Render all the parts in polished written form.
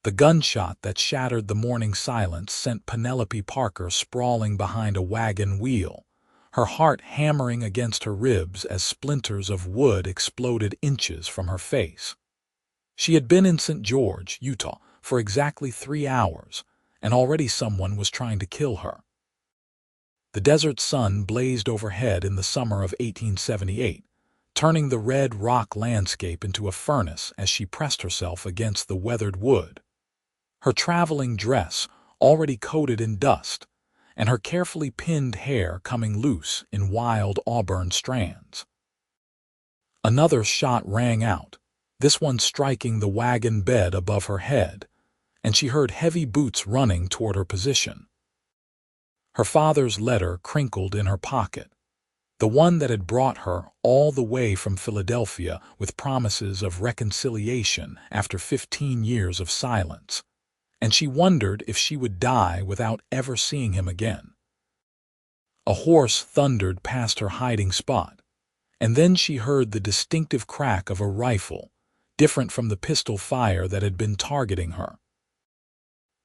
The gunshot that shattered the morning silence sent Penelope Parker sprawling behind a wagon wheel, her heart hammering against her ribs as splinters of wood exploded inches from her face. She had been in St. George, Utah, for exactly 3 hours, and already someone was trying to kill her. The desert sun blazed overhead in the summer of 1878, turning the red rock landscape into a furnace as she pressed herself against the weathered wood. Her traveling dress already coated in dust, and her carefully pinned hair coming loose in wild auburn strands. Another shot rang out, this one striking the wagon bed above her head, and she heard heavy boots running toward her position. Her father's letter crinkled in her pocket, the one that had brought her all the way from Philadelphia with promises of reconciliation after 15 years of silence, and she wondered if she would die without ever seeing him again. A horse thundered past her hiding spot, and then she heard the distinctive crack of a rifle, different from the pistol fire that had been targeting her.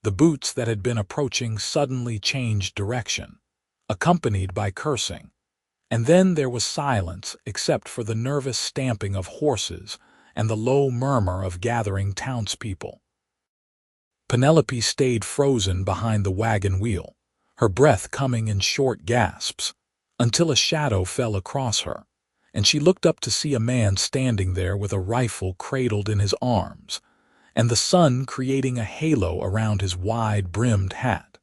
The boots that had been approaching suddenly changed direction, accompanied by cursing, and then there was silence except for the nervous stamping of horses and the low murmur of gathering townspeople. Penelope stayed frozen behind the wagon wheel, her breath coming in short gasps, until a shadow fell across her, and she looked up to see a man standing there with a rifle cradled in his arms, and the sun creating a halo around his wide-brimmed hat.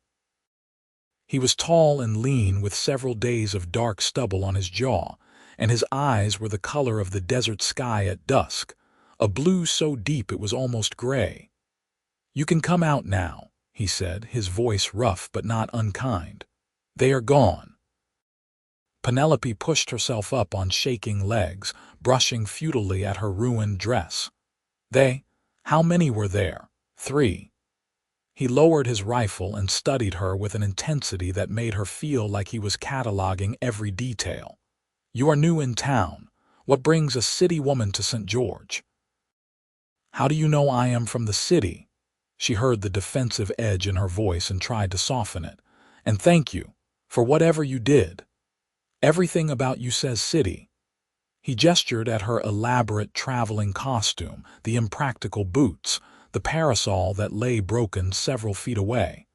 He was tall and lean with several days of dark stubble on his jaw, and his eyes were the color of the desert sky at dusk, a blue so deep it was almost gray. "You can come out now," he said, his voice rough but not unkind. "They are gone." Penelope pushed herself up on shaking legs, brushing futilely at her ruined dress. "They? How many were there?" "3." He lowered his rifle and studied her with an intensity that made her feel like he was cataloging every detail. "You are new in town. What brings a city woman to St. George?" "How do you know I am from the city?" She heard the defensive edge in her voice and tried to soften it. "And thank you, for whatever you did. Everything about you says city." He gestured at her elaborate traveling costume, the impractical boots, the parasol that lay broken several feet away.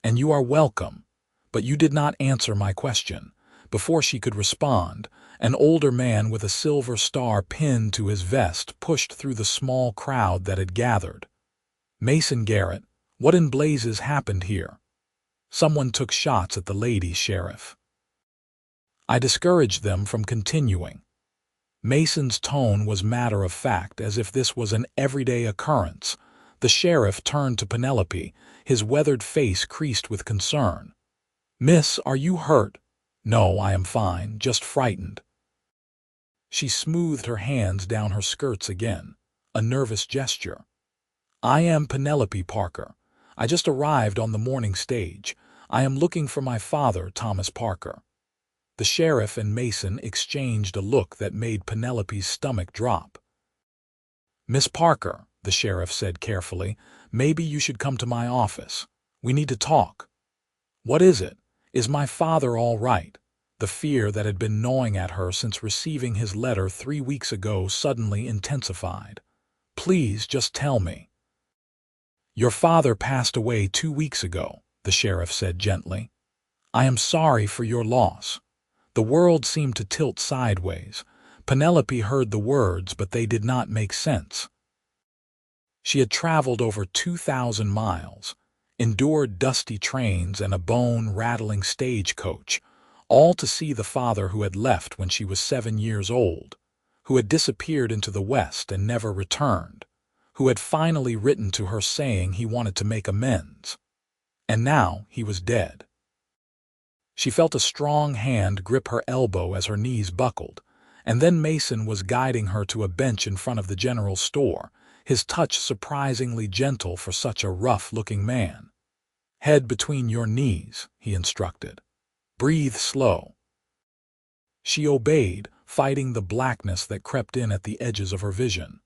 "And you are welcome, but you did not answer my question." Before she could respond, an older man with a silver star pinned to his vest pushed through the small crowd that had gathered. "Mason Garrett, what in blazes happened here?" "Someone took shots at the lady, Sheriff." I discouraged them from continuing. Mason's tone was matter-of-fact, as if this was an everyday occurrence. The sheriff turned to Penelope, his weathered face creased with concern. "Miss, are you hurt?" "No, I am fine, just frightened." She smoothed her hands down her skirts again, a nervous gesture. "I am Penelope Parker. I just arrived on the morning stage. I am looking for my father, Thomas Parker." The sheriff and Mason exchanged a look that made Penelope's stomach drop. "Miss Parker," the sheriff said carefully, "maybe you should come to my office. We need to talk." "What is it? Is my father all right?" The fear that had been gnawing at her since receiving his letter 3 weeks ago suddenly intensified. "Please just tell me." "Your father passed away 2 weeks ago," the sheriff said gently. "I am sorry for your loss." The world seemed to tilt sideways. Penelope heard the words, but they did not make sense. She had traveled over 2,000 miles, endured dusty trains and a bone-rattling stagecoach, all to see the father who had left when she was 7 years old, who had disappeared into the West and never returned, who had finally written to her saying he wanted to make amends. And now he was dead. She felt a strong hand grip her elbow as her knees buckled, and then Mason was guiding her to a bench in front of the general store, his touch surprisingly gentle for such a rough-looking man. "Head between your knees," he instructed. "Breathe slow." She obeyed, fighting the blackness that crept in at the edges of her vision.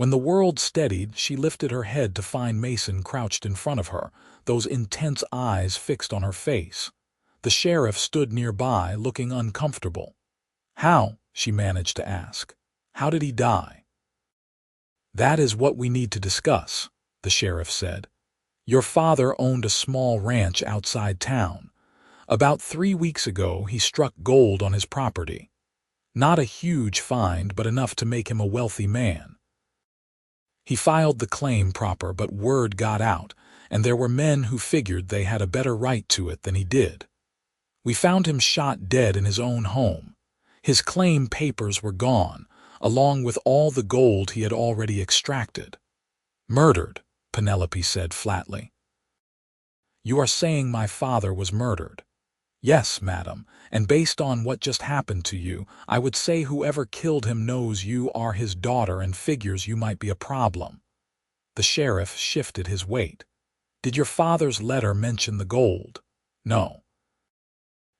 When the world steadied, she lifted her head to find Mason crouched in front of her, those intense eyes fixed on her face. The sheriff stood nearby, looking uncomfortable. "How?" she managed to ask. "How did he die?" "That is what we need to discuss," the sheriff said. "Your father owned a small ranch outside town. About 3 weeks ago, he struck gold on his property. Not a huge find, but enough to make him a wealthy man. He filed the claim proper, but word got out, and there were men who figured they had a better right to it than he did. We found him shot dead in his own home. His claim papers were gone, along with all the gold he had already extracted." "Murdered," Penelope said flatly. "You are saying my father was murdered?" "Yes, madam, and based on what just happened to you, I would say whoever killed him knows you are his daughter and figures you might be a problem." The sheriff shifted his weight. "Did your father's letter mention the gold?" "No.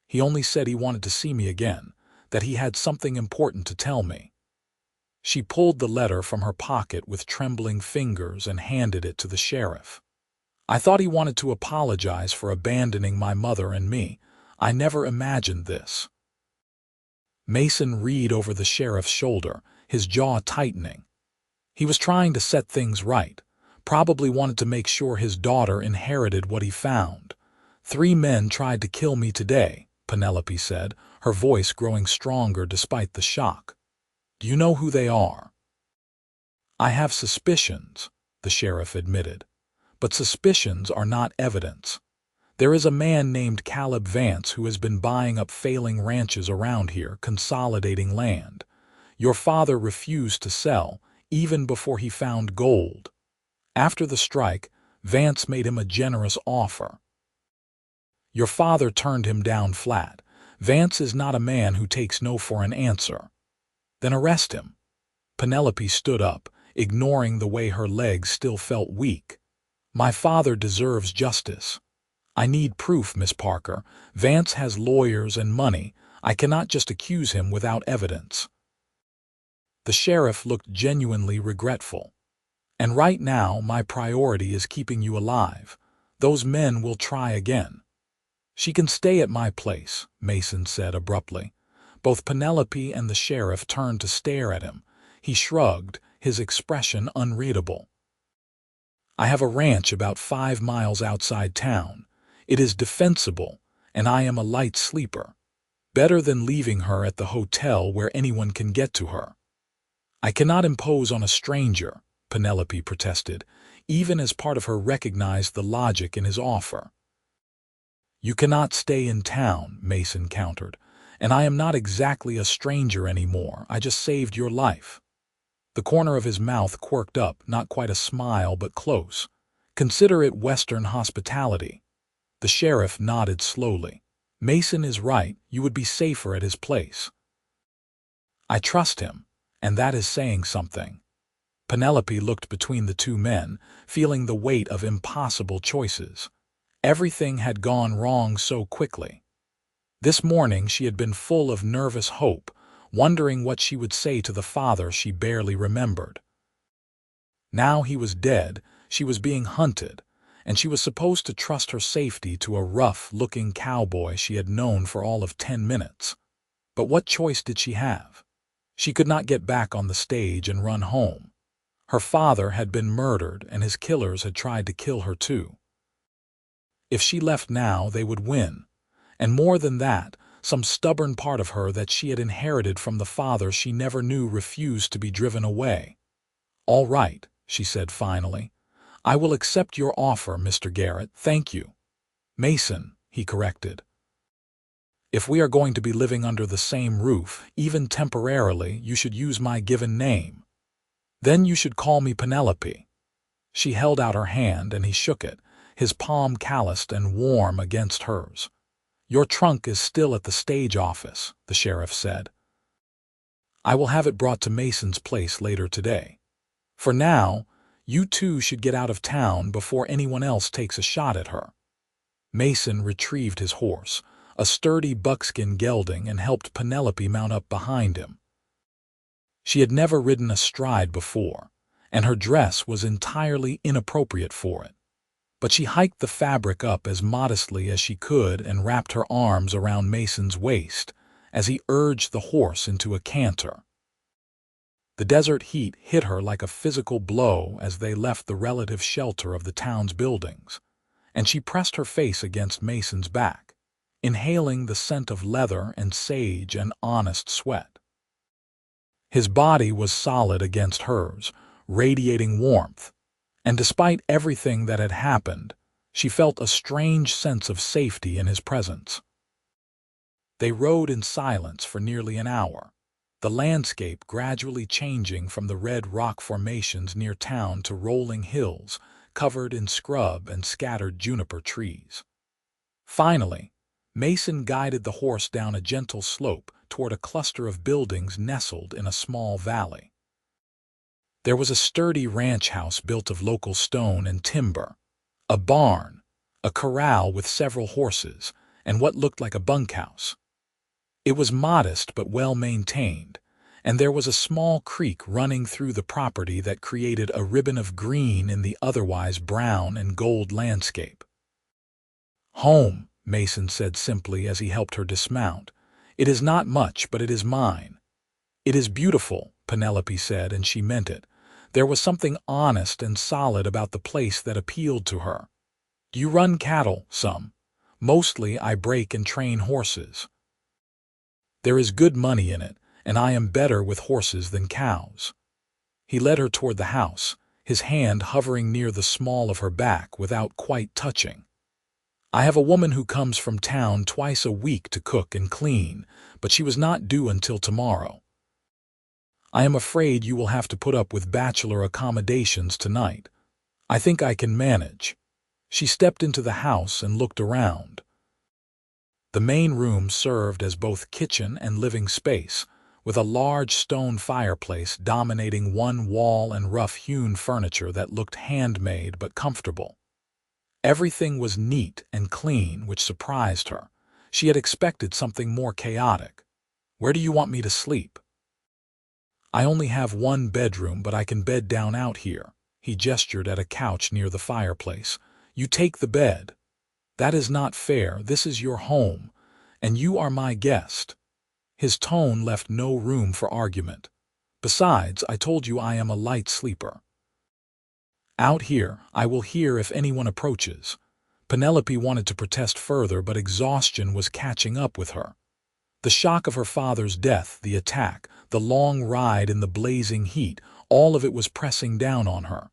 He only said he wanted to see me again, that he had something important to tell me." She pulled the letter from her pocket with trembling fingers and handed it to the sheriff. "I thought he wanted to apologize for abandoning my mother and me. I never imagined this." Mason read over the sheriff's shoulder, his jaw tightening. He was trying to set things right, probably wanted to make sure his daughter inherited what he found. "3 men tried to kill me today," Penelope said, her voice growing stronger despite the shock. "Do you know who they are?" "I have suspicions," the sheriff admitted. "But suspicions are not evidence. There is a man named Caleb Vance who has been buying up failing ranches around here, consolidating land. Your father refused to sell, even before he found gold. After the strike, Vance made him a generous offer. Your father turned him down flat. Vance is not a man who takes no for an answer." "Then arrest him." Penelope stood up, ignoring the way her legs still felt weak. "My father deserves justice. I need proof, Miss Parker. Vance has lawyers and money. I cannot just accuse him without evidence." The sheriff looked genuinely regretful. "And right now, my priority is keeping you alive. Those men will try again." "She can stay at my place," Mason said abruptly. Both Penelope and the sheriff turned to stare at him. He shrugged, his expression unreadable. "I have a ranch about 5 miles outside town. It is defensible, and I am a light sleeper. Better than leaving her at the hotel where anyone can get to her." "I cannot impose on a stranger," Penelope protested, even as part of her recognized the logic in his offer. "You cannot stay in town," Mason countered, "and I am not exactly a stranger anymore. I just saved your life." The corner of his mouth quirked up, not quite a smile but close. "Consider it Western hospitality." The sheriff nodded slowly. "Mason is right. You would be safer at his place." "I trust him, and that is saying something." Penelope looked between the 2 men, feeling the weight of impossible choices. Everything had gone wrong so quickly. This morning she had been full of nervous hope, wondering what she would say to the father she barely remembered. Now he was dead, she was being hunted, and she was supposed to trust her safety to a rough-looking cowboy she had known for all of 10 minutes. But what choice did she have? She could not get back on the stage and run home. Her father had been murdered, and his killers had tried to kill her too. If she left now, they would win. And more than that, some stubborn part of her that she had inherited from the father she never knew refused to be driven away. "All right," she said finally. "I will accept your offer, Mr. Garrett, thank you." "Mason," he corrected. "If we are going to be living under the same roof, even temporarily, you should use my given name. Then you should call me Penelope." She held out her hand and he shook it, his palm calloused and warm against hers. "Your trunk is still at the stage office," the sheriff said. "I will have it brought to Mason's place later today. For now, you two should get out of town before anyone else takes a shot at her." Mason retrieved his horse, a sturdy buckskin gelding, and helped Penelope mount up behind him. She had never ridden astride before, and her dress was entirely inappropriate for it. But she hiked the fabric up as modestly as she could and wrapped her arms around Mason's waist as he urged the horse into a canter. The desert heat hit her like a physical blow as they left the relative shelter of the town's buildings, and she pressed her face against Mason's back, inhaling the scent of leather and sage and honest sweat. His body was solid against hers, radiating warmth, and despite everything that had happened, she felt a strange sense of safety in his presence. They rode in silence for nearly an hour, the landscape gradually changing from the red rock formations near town to rolling hills covered in scrub and scattered juniper trees. Finally, Mason guided the horse down a gentle slope toward a cluster of buildings nestled in a small valley. There was a sturdy ranch house built of local stone and timber, a barn, a corral with several horses, and what looked like a bunkhouse. It was modest but well-maintained, and there was a small creek running through the property that created a ribbon of green in the otherwise brown and gold landscape. "Home," Mason said simply as he helped her dismount. "It is not much, but it is mine." "It is beautiful," Penelope said, and she meant it. There was something honest and solid about the place that appealed to her. "Do you run cattle?" "Some. Mostly I break and train horses. There is good money in it, and I am better with horses than cows." He led her toward the house, his hand hovering near the small of her back without quite touching. "I have a woman who comes from town twice a week to cook and clean, but she was not due until tomorrow. I am afraid you will have to put up with bachelor accommodations tonight. I think I can manage." She stepped into the house and looked around. The main room served as both kitchen and living space, with a large stone fireplace dominating one wall and rough-hewn furniture that looked handmade but comfortable. Everything was neat and clean, which surprised her. She had expected something more chaotic. "Where do you want me to sleep?" "I only have one bedroom, but I can bed down out here." He gestured at a couch near the fireplace. "You take the bed." "That is not fair. This is your home, and you are my guest." His tone left no room for argument. "Besides, I told you I am a light sleeper. Out here, I will hear if anyone approaches." Penelope wanted to protest further, but exhaustion was catching up with her. The shock of her father's death, the attack, the long ride in the blazing heat, all of it was pressing down on her.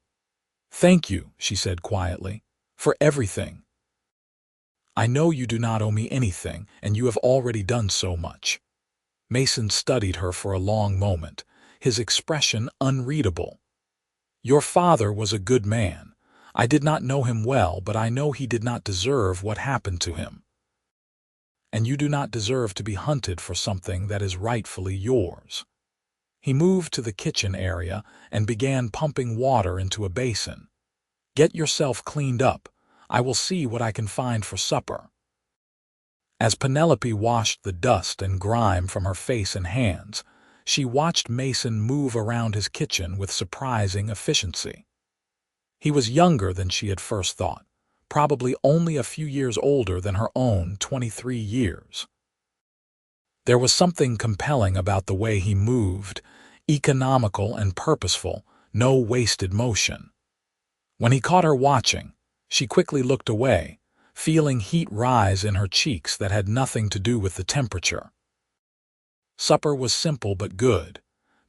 "Thank you," she said quietly, "for everything. I know you do not owe me anything, and you have already done so much." Mason studied her for a long moment, his expression unreadable. "Your father was a good man. I did not know him well, but I know he did not deserve what happened to him. And you do not deserve to be hunted for something that is rightfully yours." He moved to the kitchen area and began pumping water into a basin. "Get yourself cleaned up. I will see what I can find for supper." As Penelope washed the dust and grime from her face and hands, she watched Mason move around his kitchen with surprising efficiency. He was younger than she had first thought, probably only a few years older than her own 23 years. There was something compelling about the way he moved, economical and purposeful, no wasted motion. When he caught her watching, she quickly looked away, feeling heat rise in her cheeks that had nothing to do with the temperature. Supper was simple but good.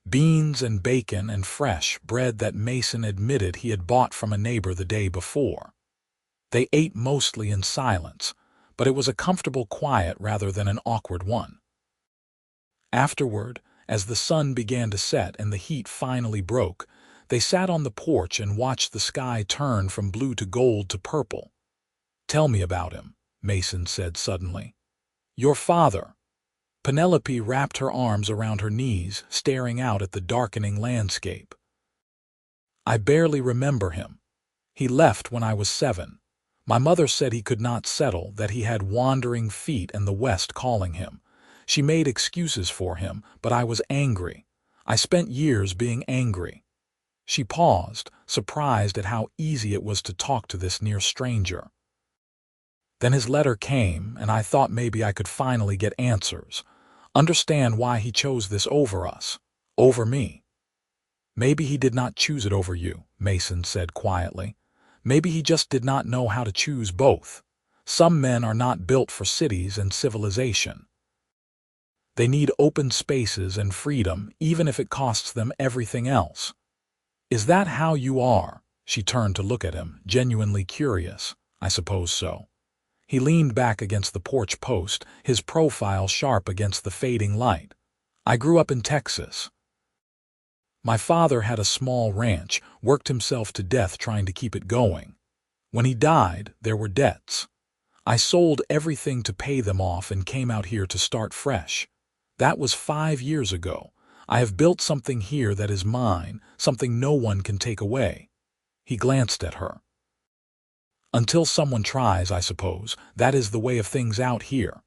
Beans and bacon and fresh bread that Mason admitted he had bought from a neighbor the day before. They ate mostly in silence, but it was a comfortable quiet rather than an awkward one. Afterward, as the sun began to set and the heat finally broke, they sat on the porch and watched the sky turn from blue to gold to purple. "Tell me about him," Mason said suddenly. "Your father." Penelope wrapped her arms around her knees, staring out at the darkening landscape. "I barely remember him. He left when I was 7. My mother said he could not settle, that he had wandering feet and the West calling him. She made excuses for him, but I was angry. I spent years being angry." She paused, surprised at how easy it was to talk to this near stranger. Then his letter came, and I thought maybe I could finally get answers, understand why he chose this over us, over me. Maybe he did not choose it over you, Mason said quietly. Maybe he just did not know how to choose both. Some men are not built for cities and civilization. They need open spaces and freedom, even if it costs them everything else. Is that how you are? She turned to look at him, genuinely curious. I suppose so. He leaned back against the porch post, his profile sharp against the fading light. I grew up in Texas. My father had a small ranch, worked himself to death trying to keep it going. When he died, there were debts. I sold everything to pay them off and came out here to start fresh. That was 5 years ago. I have built something here that is mine, something no one can take away. He glanced at her. Until someone tries, I suppose. That is the way of things out here.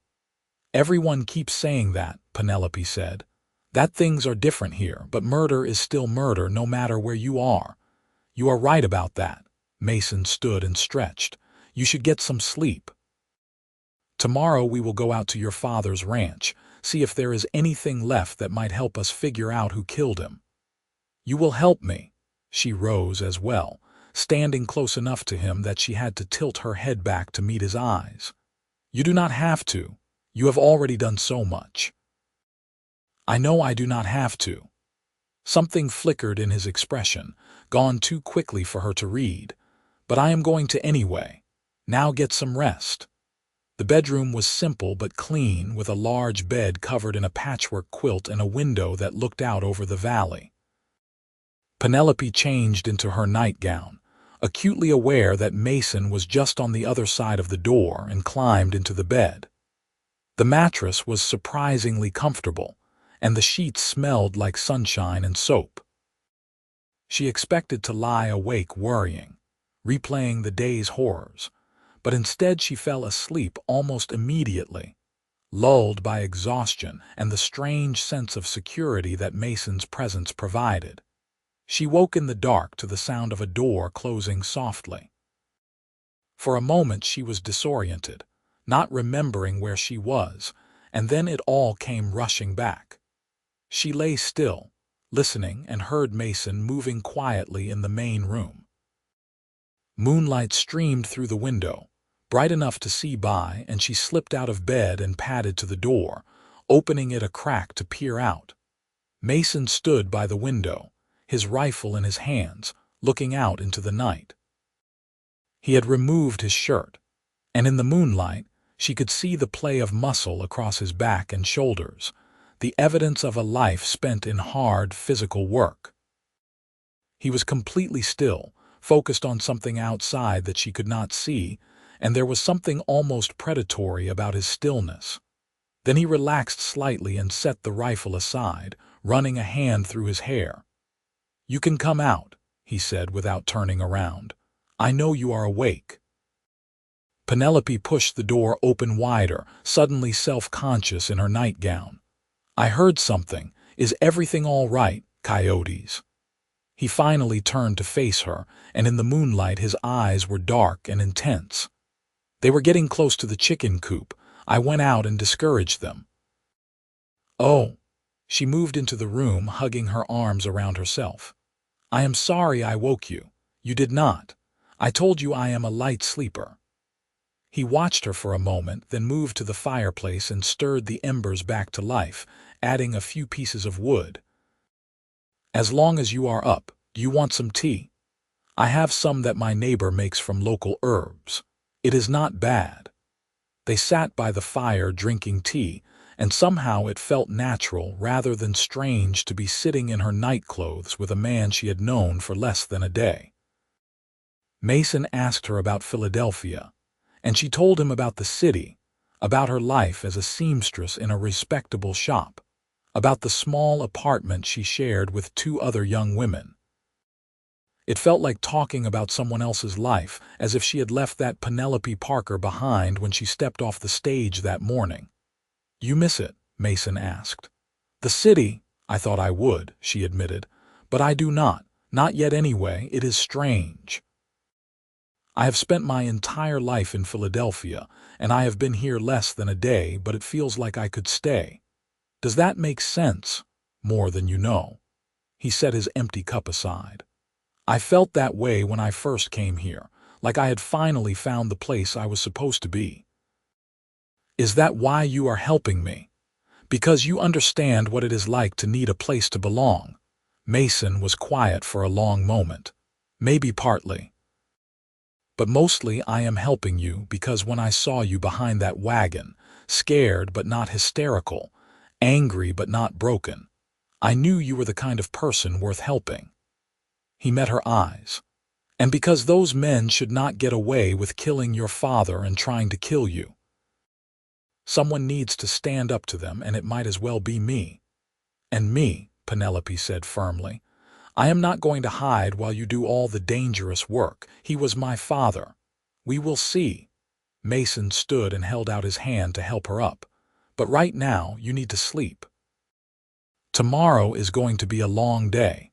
Everyone keeps saying that, Penelope said. That things are different here, but murder is still murder no matter where you are. You are right about that. Mason stood and stretched. You should get some sleep. Tomorrow we will go out to your father's ranch, see if there is anything left that might help us figure out who killed him. You will help me. She rose as well, standing close enough to him that she had to tilt her head back to meet his eyes. You do not have to. You have already done so much. I know I do not have to. Something flickered in his expression, gone too quickly for her to read. But I am going to anyway. Now get some rest. The bedroom was simple but clean, with a large bed covered in a patchwork quilt and a window that looked out over the valley. Penelope changed into her nightgown, acutely aware that Mason was just on the other side of the door, and climbed into the bed. The mattress was surprisingly comfortable, and the sheets smelled like sunshine and soap. She expected to lie awake worrying, replaying the day's horrors, but instead she fell asleep almost immediately, lulled by exhaustion and the strange sense of security that Mason's presence provided. She woke in the dark to the sound of a door closing softly. For a moment she was disoriented, not remembering where she was, and then it all came rushing back. She lay still, listening, and heard Mason moving quietly in the main room. Moonlight streamed through the window, bright enough to see by, and she slipped out of bed and padded to the door, opening it a crack to peer out. Mason stood by the window, his rifle in his hands, looking out into the night. He had removed his shirt, and in the moonlight she could see the play of muscle across his back and shoulders, the evidence of a life spent in hard physical work. He was completely still, focused on something outside that she could not see, and there was something almost predatory about his stillness. Then he relaxed slightly and set the rifle aside, running a hand through his hair. "You can come out," he said without turning around. "I know you are awake." Penelope pushed the door open wider, suddenly self-conscious in her nightgown. "I heard something. Is everything all right, coyotes?" He finally turned to face her, and in the moonlight his eyes were dark and intense. "They were getting close to the chicken coop. I went out and discouraged them." "Oh." She moved into the room, hugging her arms around herself. "I am sorry I woke you. You did not. I told you I am a light sleeper." He watched her for a moment, then moved to the fireplace and stirred the embers back to life, adding a few pieces of wood. "As long as you are up, do you want some tea? I have some that my neighbor makes from local herbs. It is not bad." They sat by the fire drinking tea, and somehow it felt natural rather than strange to be sitting in her nightclothes with a man she had known for less than a day. Mason asked her about Philadelphia, and she told him about the city, about her life as a seamstress in a respectable shop, about the small apartment she shared with 2 other young women. It felt like talking about someone else's life, as if she had left that Penelope Parker behind when she stepped off the stage that morning. "You miss it?" Mason asked. "The city? I thought I would," she admitted. "But I do not Not yet anyway, it is strange. I have spent my entire life in Philadelphia, and I have been here less than a day, but it feels like I could stay. Does that make sense? More than you know. He set his empty cup aside. I felt that way when I first came here, like I had finally found the place I was supposed to be. Is that why you are helping me? Because you understand what it is like to need a place to belong. Mason was quiet for a long moment. Maybe partly. But mostly I am helping you because when I saw you behind that wagon, scared but not hysterical, angry but not broken, I knew you were the kind of person worth helping. He met her eyes. And because those men should not get away with killing your father and trying to kill you. Someone needs to stand up to them, and it might as well be me. And me, Penelope said firmly. I am not going to hide while you do all the dangerous work. He was my father. We will see. Mason stood and held out his hand to help her up. But right now, you need to sleep. Tomorrow is going to be a long day.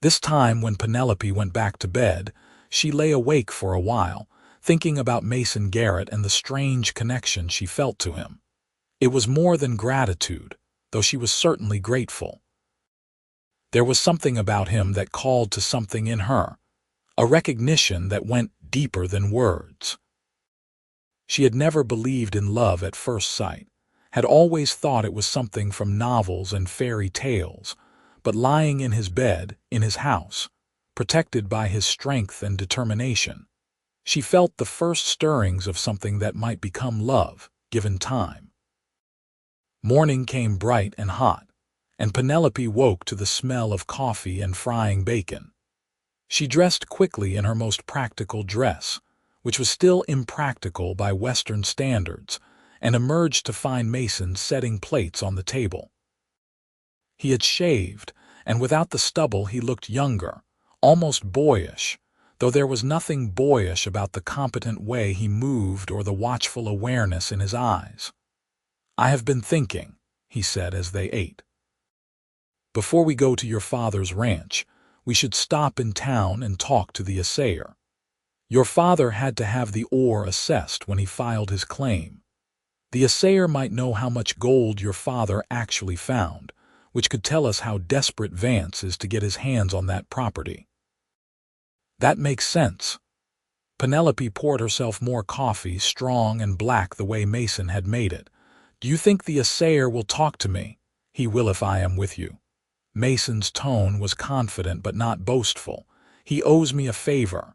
This time when Penelope went back to bed, she lay awake for a while, thinking about Mason Garrett and the strange connection she felt to him. It was more than gratitude, though she was certainly grateful. There was something about him that called to something in her, a recognition that went deeper than words. She had never believed in love at first sight, had always thought it was something from novels and fairy tales, but lying in his bed, in his house, protected by his strength and determination, she felt the first stirrings of something that might become love, given time. Morning came bright and hot, and Penelope woke to the smell of coffee and frying bacon. She dressed quickly in her most practical dress, which was still impractical by Western standards, and emerged to find Mason setting plates on the table. He had shaved, and without the stubble he looked younger, almost boyish, though there was nothing boyish about the competent way he moved or the watchful awareness in his eyes. I have been thinking, he said as they ate. Before we go to your father's ranch, we should stop in town and talk to the assayer. Your father had to have the ore assessed when he filed his claim. The assayer might know how much gold your father actually found, which could tell us how desperate Vance is to get his hands on that property. That makes sense. Penelope poured herself more coffee, strong and black the way Mason had made it. Do you think the assayer will talk to me? He will if I am with you. Mason's tone was confident but not boastful. He owes me a favor.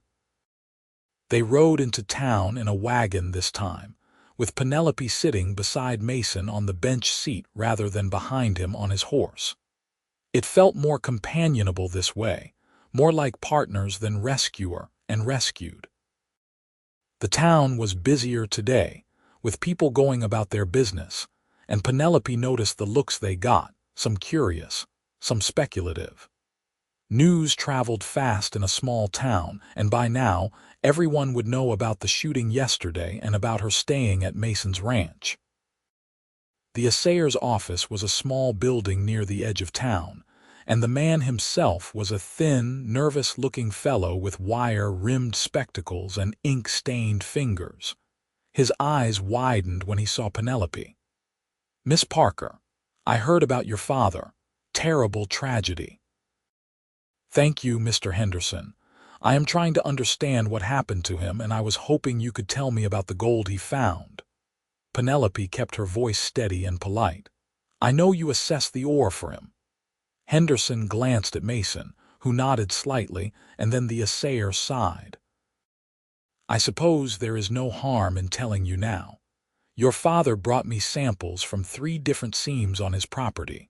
They rode into town in a wagon this time, with Penelope sitting beside Mason on the bench seat rather than behind him on his horse. It felt more companionable this way, more like partners than rescuer and rescued. The town was busier today, with people going about their business, and Penelope noticed the looks they got, some curious, some speculative. News traveled fast in a small town, and by now, everyone would know about the shooting yesterday and about her staying at Mason's ranch. The assayer's office was a small building near the edge of town, and the man himself was a thin, nervous-looking fellow with wire-rimmed spectacles and ink-stained fingers. His eyes widened when he saw Penelope. Miss Parker, I heard about your father. Terrible tragedy. Thank you, Mr. Henderson. I am trying to understand what happened to him, and I was hoping you could tell me about the gold he found. Penelope kept her voice steady and polite. I know you assessed the ore for him. Henderson glanced at Mason, who nodded slightly, and then the assayer sighed. I suppose there is no harm in telling you now. Your father brought me samples from 3 different seams on his property.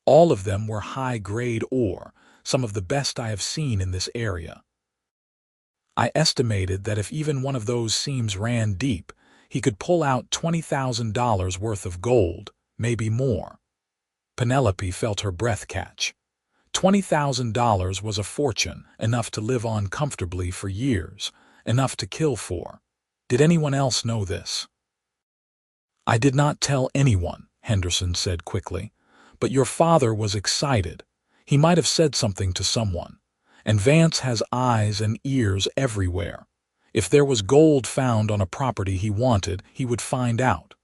All of them were high-grade ore, some of the best I have seen in this area. I estimated that if even one of those seams ran deep, he could pull out $20,000 worth of gold, maybe more. Penelope felt her breath catch. $20,000 was a fortune, enough to live on comfortably for years, enough to kill for. Did anyone else know this? I did not tell anyone, Henderson said quickly, but your father was excited. He might have said something to someone. And Vance has eyes and ears everywhere. If there was gold found on a property he wanted, he would find out.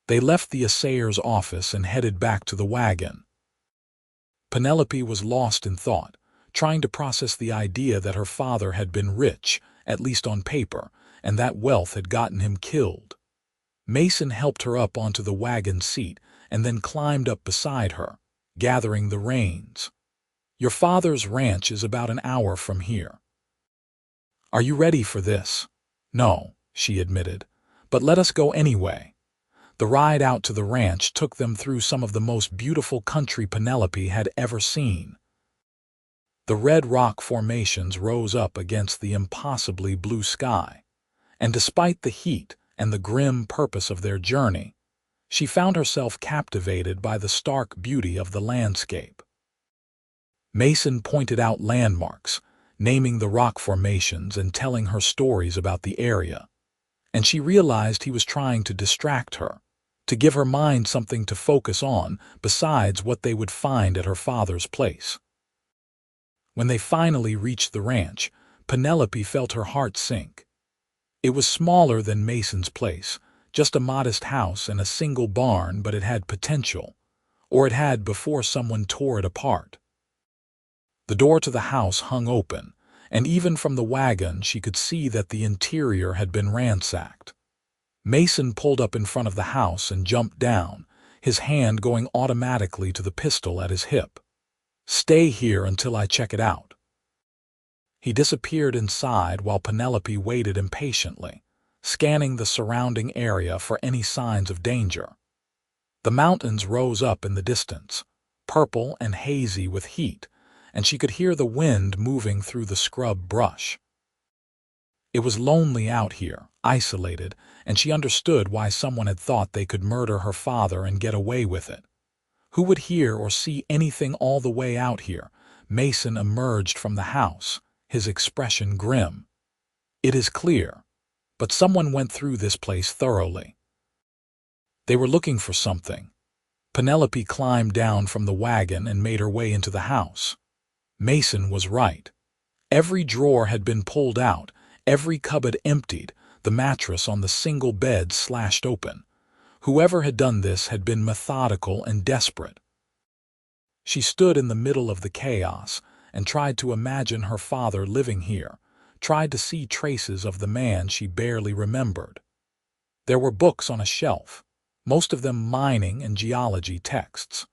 They left the assayer's office and headed back to the wagon. Penelope was lost in thought, trying to process the idea that her father had been rich, at least on paper, and that wealth had gotten him killed. Mason helped her up onto the wagon seat and then climbed up beside her, gathering the reins. "Your father's ranch is about an hour from here. Are you ready for this?" "No," she admitted, "but let us go anyway." The ride out to the ranch took them through some of the most beautiful country Penelope had ever seen. The red rock formations rose up against the impossibly blue sky, and despite the heat and the grim purpose of their journey, she found herself captivated by the stark beauty of the landscape. Mason pointed out landmarks, naming the rock formations and telling her stories about the area, and she realized he was trying to distract her, to give her mind something to focus on besides what they would find at her father's place. When they finally reached the ranch, Penelope felt her heart sink. It was smaller than Mason's place, just a modest house and a single barn, but it had potential, or it had before someone tore it apart. The door to the house hung open, and even from the wagon she could see that the interior had been ransacked. Mason pulled up in front of the house and jumped down, his hand going automatically to the pistol at his hip. "Stay here until I check it out." He disappeared inside while Penelope waited impatiently, scanning the surrounding area for any signs of danger. The mountains rose up in the distance, purple and hazy with heat, and she could hear the wind moving through the scrub brush. It was lonely out here, isolated, and she understood why someone had thought they could murder her father and get away with it. Who would hear or see anything all the way out here? Mason emerged from the house, his expression grim. "It is clear, but someone went through this place thoroughly. They were looking for something." Penelope climbed down from the wagon and made her way into the house. Mason was right. Every drawer had been pulled out, every cupboard emptied, the mattress on the single bed slashed open. Whoever had done this had been methodical and desperate. She stood in the middle of the chaos and tried to imagine her father living here, tried to see traces of the man she barely remembered. There were books on a shelf, most of them mining and geology texts.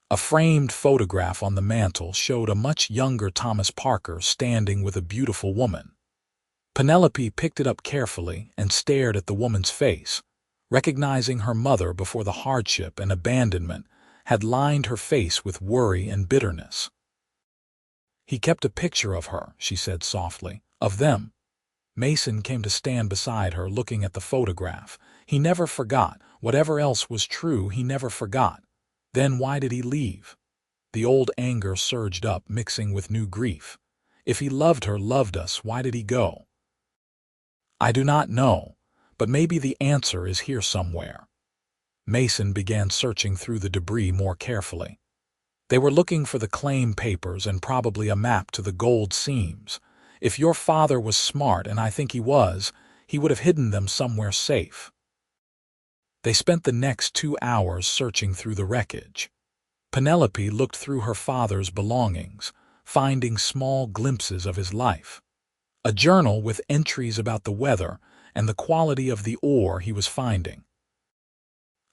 A framed photograph on the mantel showed a much younger Thomas Parker standing with a beautiful woman. Penelope picked it up carefully and stared at the woman's face, recognizing her mother before the hardship and abandonment had lined her face with worry and bitterness. "He kept a picture of her," she said softly, "of them." Mason came to stand beside her, looking at the photograph. He never forgot. Whatever else was true, he never forgot. Then why did he leave? The old anger surged up, mixing with new grief. If he loved her, loved us, why did he go? "I do not know, but maybe the answer is here somewhere." Mason began searching through the debris more carefully. They were looking for the claim papers and probably a map to the gold seams. If your father was smart, and I think he was, he would have hidden them somewhere safe. They spent the next 2 hours searching through the wreckage. Penelope looked through her father's belongings, finding small glimpses of his life. A journal with entries about the weather and the quality of the ore he was finding.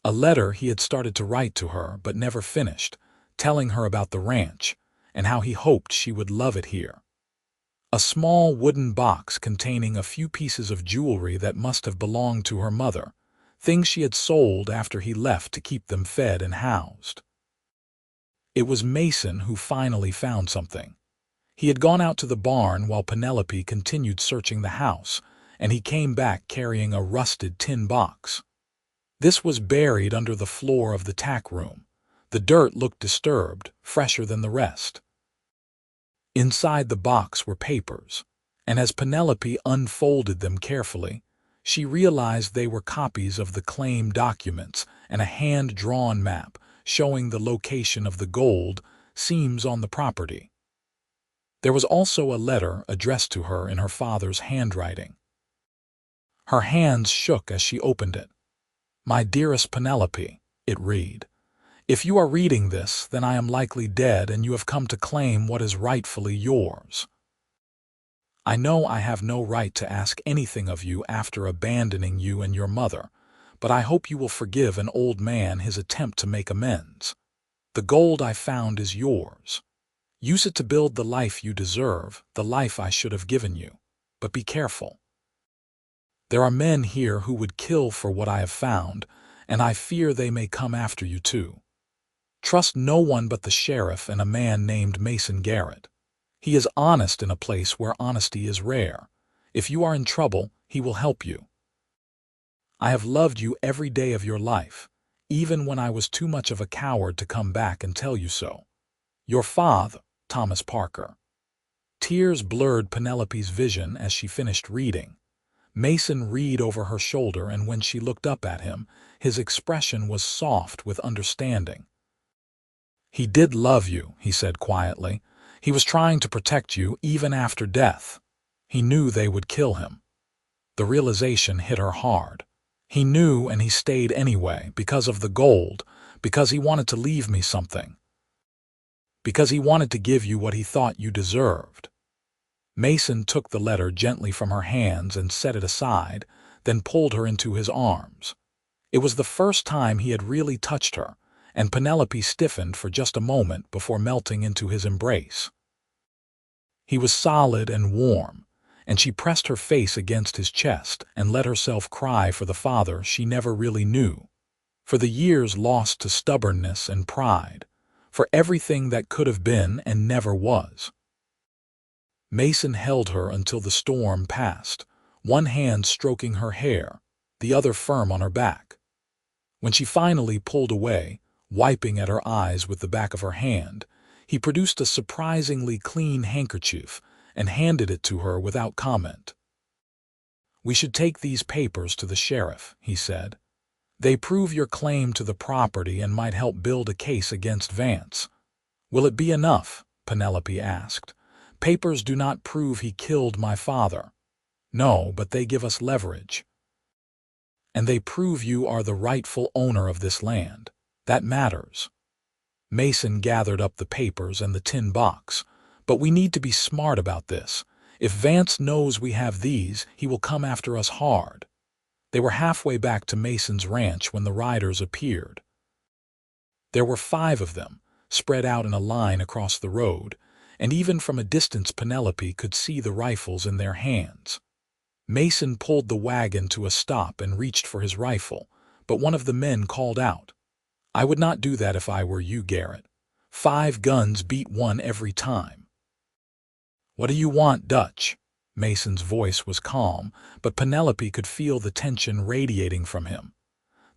A letter he had started to write to her but never finished, telling her about the ranch and how he hoped she would love it here. A small wooden box containing a few pieces of jewelry that must have belonged to her mother, things she had sold after he left to keep them fed and housed. It was Mason who finally found something. He had gone out to the barn while Penelope continued searching the house, and he came back carrying a rusted tin box. This was buried under the floor of the tack room. The dirt looked disturbed, fresher than the rest. Inside the box were papers, and as Penelope unfolded them carefully, she realized they were copies of the claim documents and a hand-drawn map showing the location of the gold seams on the property. There was also a letter addressed to her in her father's handwriting. Her hands shook as she opened it. "My dearest Penelope," it read, "if you are reading this, then I am likely dead and you have come to claim what is rightfully yours. I know I have no right to ask anything of you after abandoning you and your mother, but I hope you will forgive an old man his attempt to make amends. The gold I found is yours. Use it to build the life you deserve, the life I should have given you. But be careful. There are men here who would kill for what I have found, and I fear they may come after you too. Trust no one but the sheriff and a man named Mason Garrett. He is honest in a place where honesty is rare. If you are in trouble, he will help you. I have loved you every day of your life, even when I was too much of a coward to come back and tell you so. Your father, Thomas Parker." Tears blurred Penelope's vision as she finished reading. Mason read over her shoulder, and when she looked up at him, his expression was soft with understanding. "He did love you," he said quietly. "He was trying to protect you even after death. He knew they would kill him." The realization hit her hard. "He knew, and he stayed anyway, because of the gold, because he wanted to leave me something. Because he wanted to give you what he thought you deserved." Mason took the letter gently from her hands and set it aside, then pulled her into his arms. It was the first time he had really touched her, and Penelope stiffened for just a moment before melting into his embrace. He was solid and warm, and she pressed her face against his chest and let herself cry for the father she never really knew, for the years lost to stubbornness and pride, for everything that could have been and never was. Mason held her until the storm passed, one hand stroking her hair, the other firm on her back. When she finally pulled away, wiping at her eyes with the back of her hand, he produced a surprisingly clean handkerchief and handed it to her without comment. "We should take these papers to the sheriff," he said. "They prove your claim to the property and might help build a case against Vance." "Will it be enough?" Penelope asked. "Papers do not prove he killed my father." "No, but they give us leverage. And they prove you are the rightful owner of this land. That matters." Mason gathered up the papers and the tin box. "But we need to be smart about this. If Vance knows we have these, he will come after us hard." They were halfway back to Mason's ranch when the riders appeared. There were 5 of them, spread out in a line across the road, and even from a distance Penelope could see the rifles in their hands. Mason pulled the wagon to a stop and reached for his rifle, but one of the men called out, "I would not do that if I were you, Garrett. 5 guns beat one every time." "What do you want, Dutch?" Mason's voice was calm, but Penelope could feel the tension radiating from him.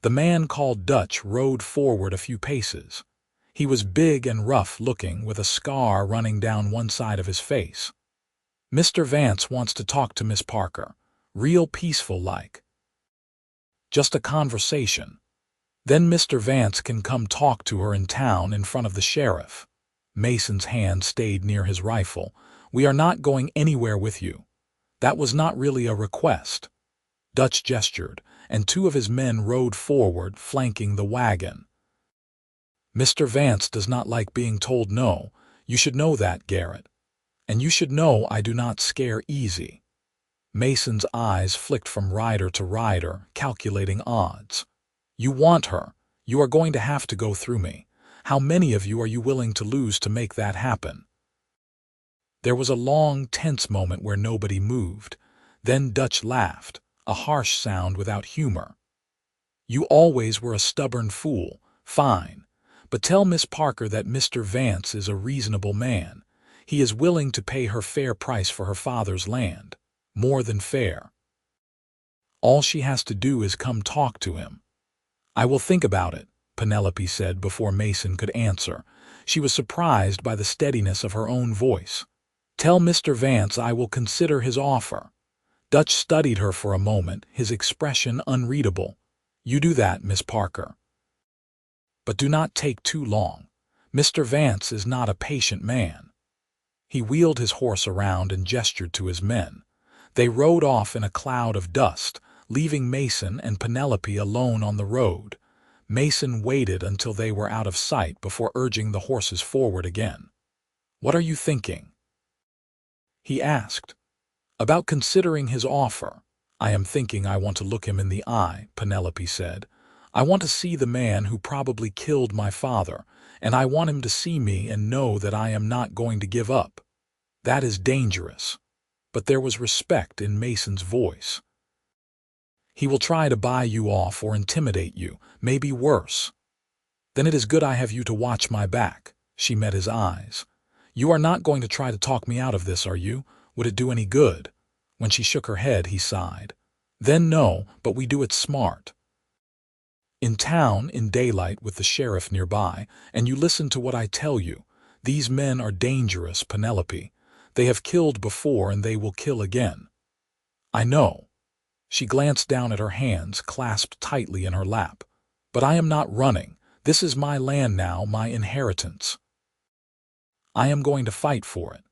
The man called Dutch rode forward a few paces. He was big and rough-looking, with a scar running down one side of his face. "Mr. Vance wants to talk to Miss Parker. Real peaceful-like. Just a conversation. Then Mr. Vance can come talk to her in town in front of the sheriff." Mason's hand stayed near his rifle. "We are not going anywhere with you. That was not really a request." Dutch gestured, and 2 of his men rode forward, flanking the wagon. "Mr. Vance does not like being told no. You should know that, Garrett. And you should know I do not scare easy." Mason's eyes flicked from rider to rider, calculating odds. "You want her. You are going to have to go through me. How many of you are you willing to lose to make that happen?" There was a long, tense moment where nobody moved. Then Dutch laughed, a harsh sound without humor. "You always were a stubborn fool. Fine. But tell Miss Parker that Mr. Vance is a reasonable man. He is willing to pay her fair price for her father's land. More than fair. All she has to do is come talk to him." "I will think about it," Penelope said before Mason could answer. She was surprised by the steadiness of her own voice. "Tell Mr. Vance I will consider his offer." Dutch studied her for a moment, his expression unreadable. "You do that, Miss Parker. But do not take too long. Mr. Vance is not a patient man." He wheeled his horse around and gestured to his men. They rode off in a cloud of dust, leaving Mason and Penelope alone on the road. Mason waited until they were out of sight before urging the horses forward again. "What are you thinking?" he asked. "About considering his offer. I am thinking I want to look him in the eye," Penelope said. "I want to see the man who probably killed my father, and I want him to see me and know that I am not going to give up. That is dangerous." But there was respect in Mason's voice. "He will try to buy you off or intimidate you, maybe worse." "Then it is good I have you to watch my back." She met his eyes. "You are not going to try to talk me out of this, are you? Would it do any good?" When she shook her head, he sighed. "Then no, but we do it smart. In town, in daylight with the sheriff nearby, and you listen to what I tell you. These men are dangerous, Penelope. They have killed before and they will kill again." "I know." She glanced down at her hands, clasped tightly in her lap. "But I am not running. This is my land now, my inheritance. I am going to fight for it."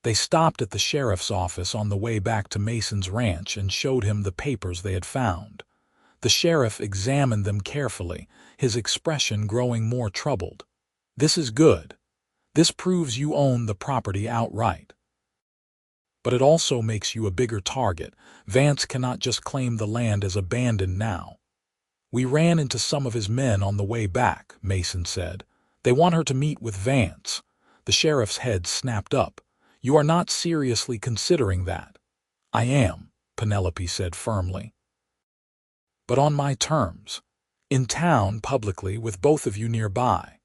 They stopped at the sheriff's office on the way back to Mason's ranch and showed him the papers they had found. The sheriff examined them carefully, his expression growing more troubled. "This is good. This proves you own the property outright. But it also makes you a bigger target. Vance cannot just claim the land as abandoned now." "We ran into some of his men on the way back," Mason said. "They want her to meet with Vance." The sheriff's head snapped up. "You are not seriously considering that?" "I am," Penelope said firmly. "But on my terms. In town, publicly, with both of you nearby."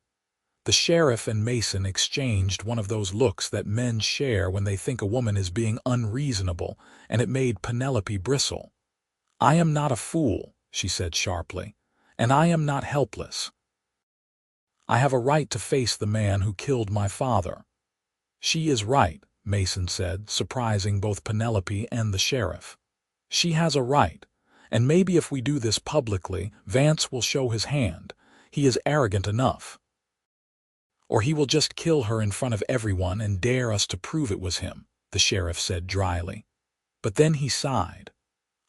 The sheriff and Mason exchanged one of those looks that men share when they think a woman is being unreasonable, and it made Penelope bristle. "I am not a fool," she said sharply, "and I am not helpless. I have a right to face the man who killed my father." "She is right," Mason said, surprising both Penelope and the sheriff. "She has a right, and maybe if we do this publicly, Vance will show his hand. He is arrogant enough. Or he will just kill her in front of everyone and dare us to prove it was him," the sheriff said dryly. But then he sighed.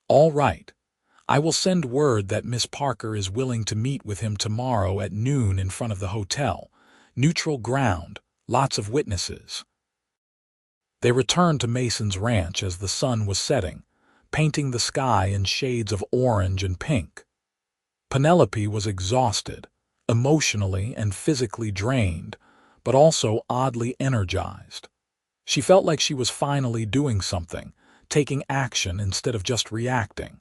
"All right. I will send word that Miss Parker is willing to meet with him tomorrow at noon in front of the hotel. Neutral ground, lots of witnesses." They returned to Mason's ranch as the sun was setting, painting the sky in shades of orange and pink. Penelope was exhausted, emotionally and physically drained, but also oddly energized. She felt like she was finally doing something, taking action instead of just reacting.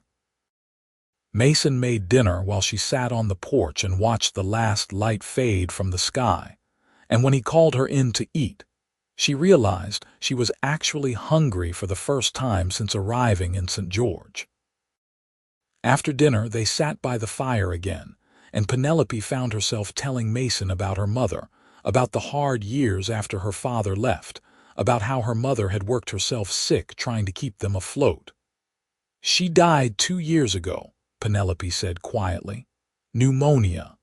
Mason made dinner while she sat on the porch and watched the last light fade from the sky, and when he called her in to eat, she realized she was actually hungry for the first time since arriving in St. George. After dinner, they sat by the fire again, and Penelope found herself telling Mason about her mother, about the hard years after her father left, about how her mother had worked herself sick trying to keep them afloat. "She died 2 years ago," Penelope said quietly. "Pneumonia.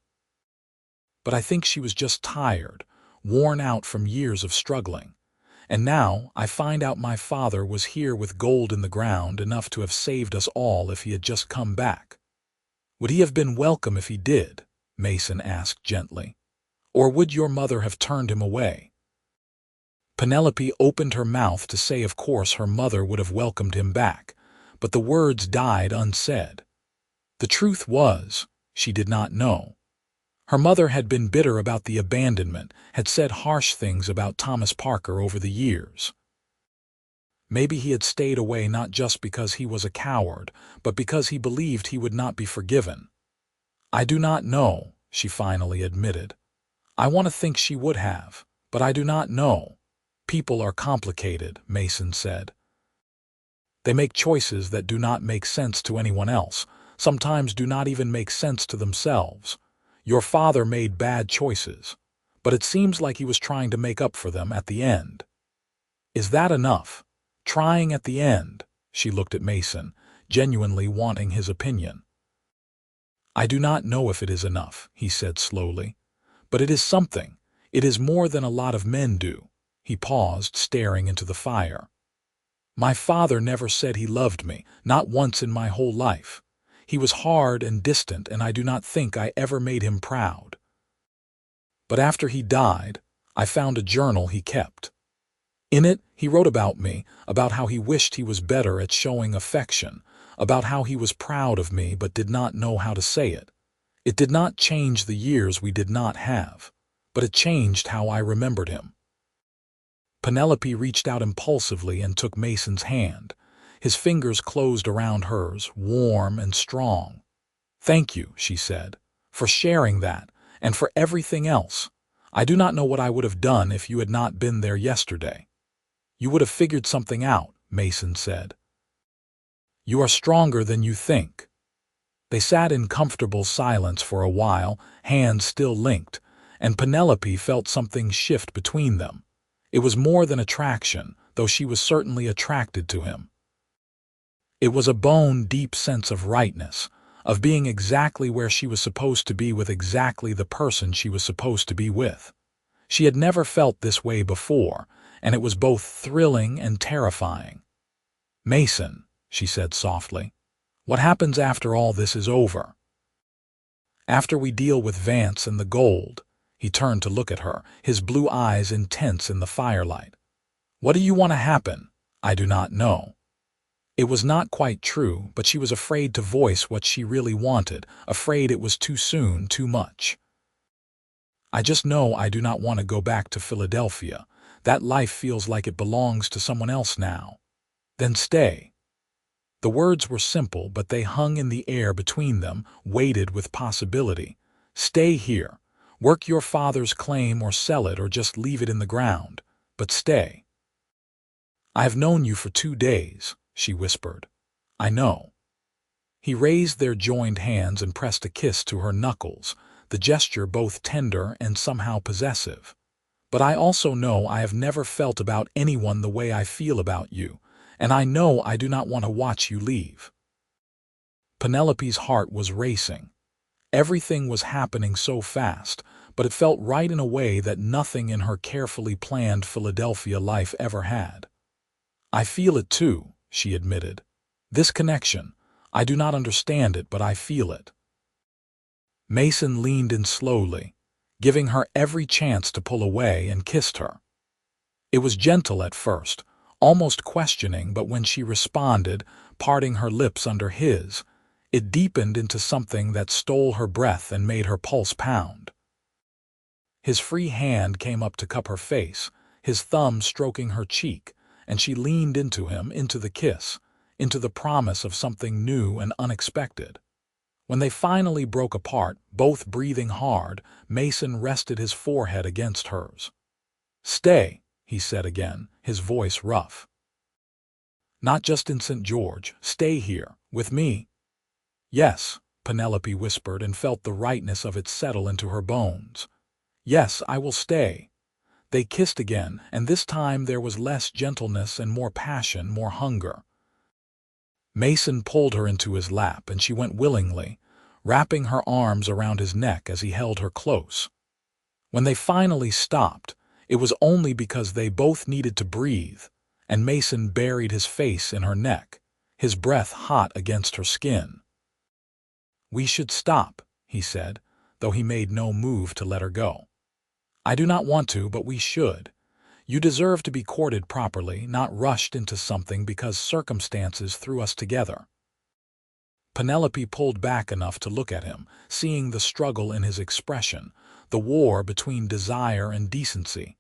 But I think she was just tired, worn out from years of struggling. And now I find out my father was here with gold in the ground enough to have saved us all if he had just come back." "Would he have been welcome if he did?" Mason asked gently. "Or would your mother have turned him away?" Penelope opened her mouth to say of course her mother would have welcomed him back, but the words died unsaid. The truth was, she did not know. Her mother had been bitter about the abandonment, had said harsh things about Thomas Parker over the years. Maybe he had stayed away not just because he was a coward, but because he believed he would not be forgiven. "I do not know," she finally admitted. "I want to think she would have, but I do not know." "People are complicated," Mason said. "They make choices that do not make sense to anyone else, sometimes do not even make sense to themselves. Your father made bad choices, but it seems like he was trying to make up for them at the end." "Is that enough? Trying at the end?" She looked at Mason, genuinely wanting his opinion. "I do not know if it is enough," he said slowly. "But it is something. It is more than a lot of men do." He paused, staring into the fire. My father never said he loved me, not once in my whole life. He was hard and distant, and I do not think I ever made him proud. But after he died, I found a journal he kept. In it, he wrote about me, about how he wished he was better at showing affection, about how he was proud of me but did not know how to say it. It did not change the years we did not have, but it changed how I remembered him. Penelope reached out impulsively and took Mason's hand. His fingers closed around hers, warm and strong. Thank you, she said, for sharing that, and for everything else. I do not know what I would have done if you had not been there yesterday. You would have figured something out, Mason said. You are stronger than you think. They sat in comfortable silence for a while, hands still linked, and Penelope felt something shift between them. It was more than attraction, though she was certainly attracted to him. It was a bone-deep sense of rightness, of being exactly where she was supposed to be with exactly the person she was supposed to be with. She had never felt this way before, and it was both thrilling and terrifying. Mason, she said softly, what happens after all this is over? After we deal with Vance and the gold. He turned to look at her, his blue eyes intense in the firelight. What do you want to happen? I do not know. It was not quite true, but she was afraid to voice what she really wanted, afraid it was too soon, too much. I just know I do not want to go back to Philadelphia. That life feels like it belongs to someone else now. Then stay. The words were simple, but they hung in the air between them, weighted with possibility. Stay here. Work your father's claim or sell it or just leave it in the ground, but stay. I have known you for 2 days, she whispered. I know. He raised their joined hands and pressed a kiss to her knuckles, the gesture both tender and somehow possessive. But I also know I have never felt about anyone the way I feel about you, and I know I do not want to watch you leave. Penelope's heart was racing. Everything was happening so fast, but it felt right in a way that nothing in her carefully planned Philadelphia life ever had. I feel it too, she admitted. This connection, I do not understand it, but I feel it. Mason leaned in slowly, giving her every chance to pull away, and kissed her. It was gentle at first, almost questioning, but when she responded, parting her lips under his, it deepened into something that stole her breath and made her pulse pound. His free hand came up to cup her face, his thumb stroking her cheek, and she leaned into him, into the kiss, into the promise of something new and unexpected. When they finally broke apart, both breathing hard, Mason rested his forehead against hers. Stay, he said again, his voice rough. Not just in St. George, stay here, with me. Yes, Penelope whispered and felt the rightness of it settle into her bones. Yes, I will stay. They kissed again, and this time there was less gentleness and more passion, more hunger. Mason pulled her into his lap, and she went willingly, wrapping her arms around his neck as he held her close. When they finally stopped, it was only because they both needed to breathe, and Mason buried his face in her neck, his breath hot against her skin. We should stop, he said, though he made no move to let her go. I do not want to, but we should. You deserve to be courted properly, not rushed into something because circumstances threw us together. Penelope pulled back enough to look at him, seeing the struggle in his expression, the war between desire and decency.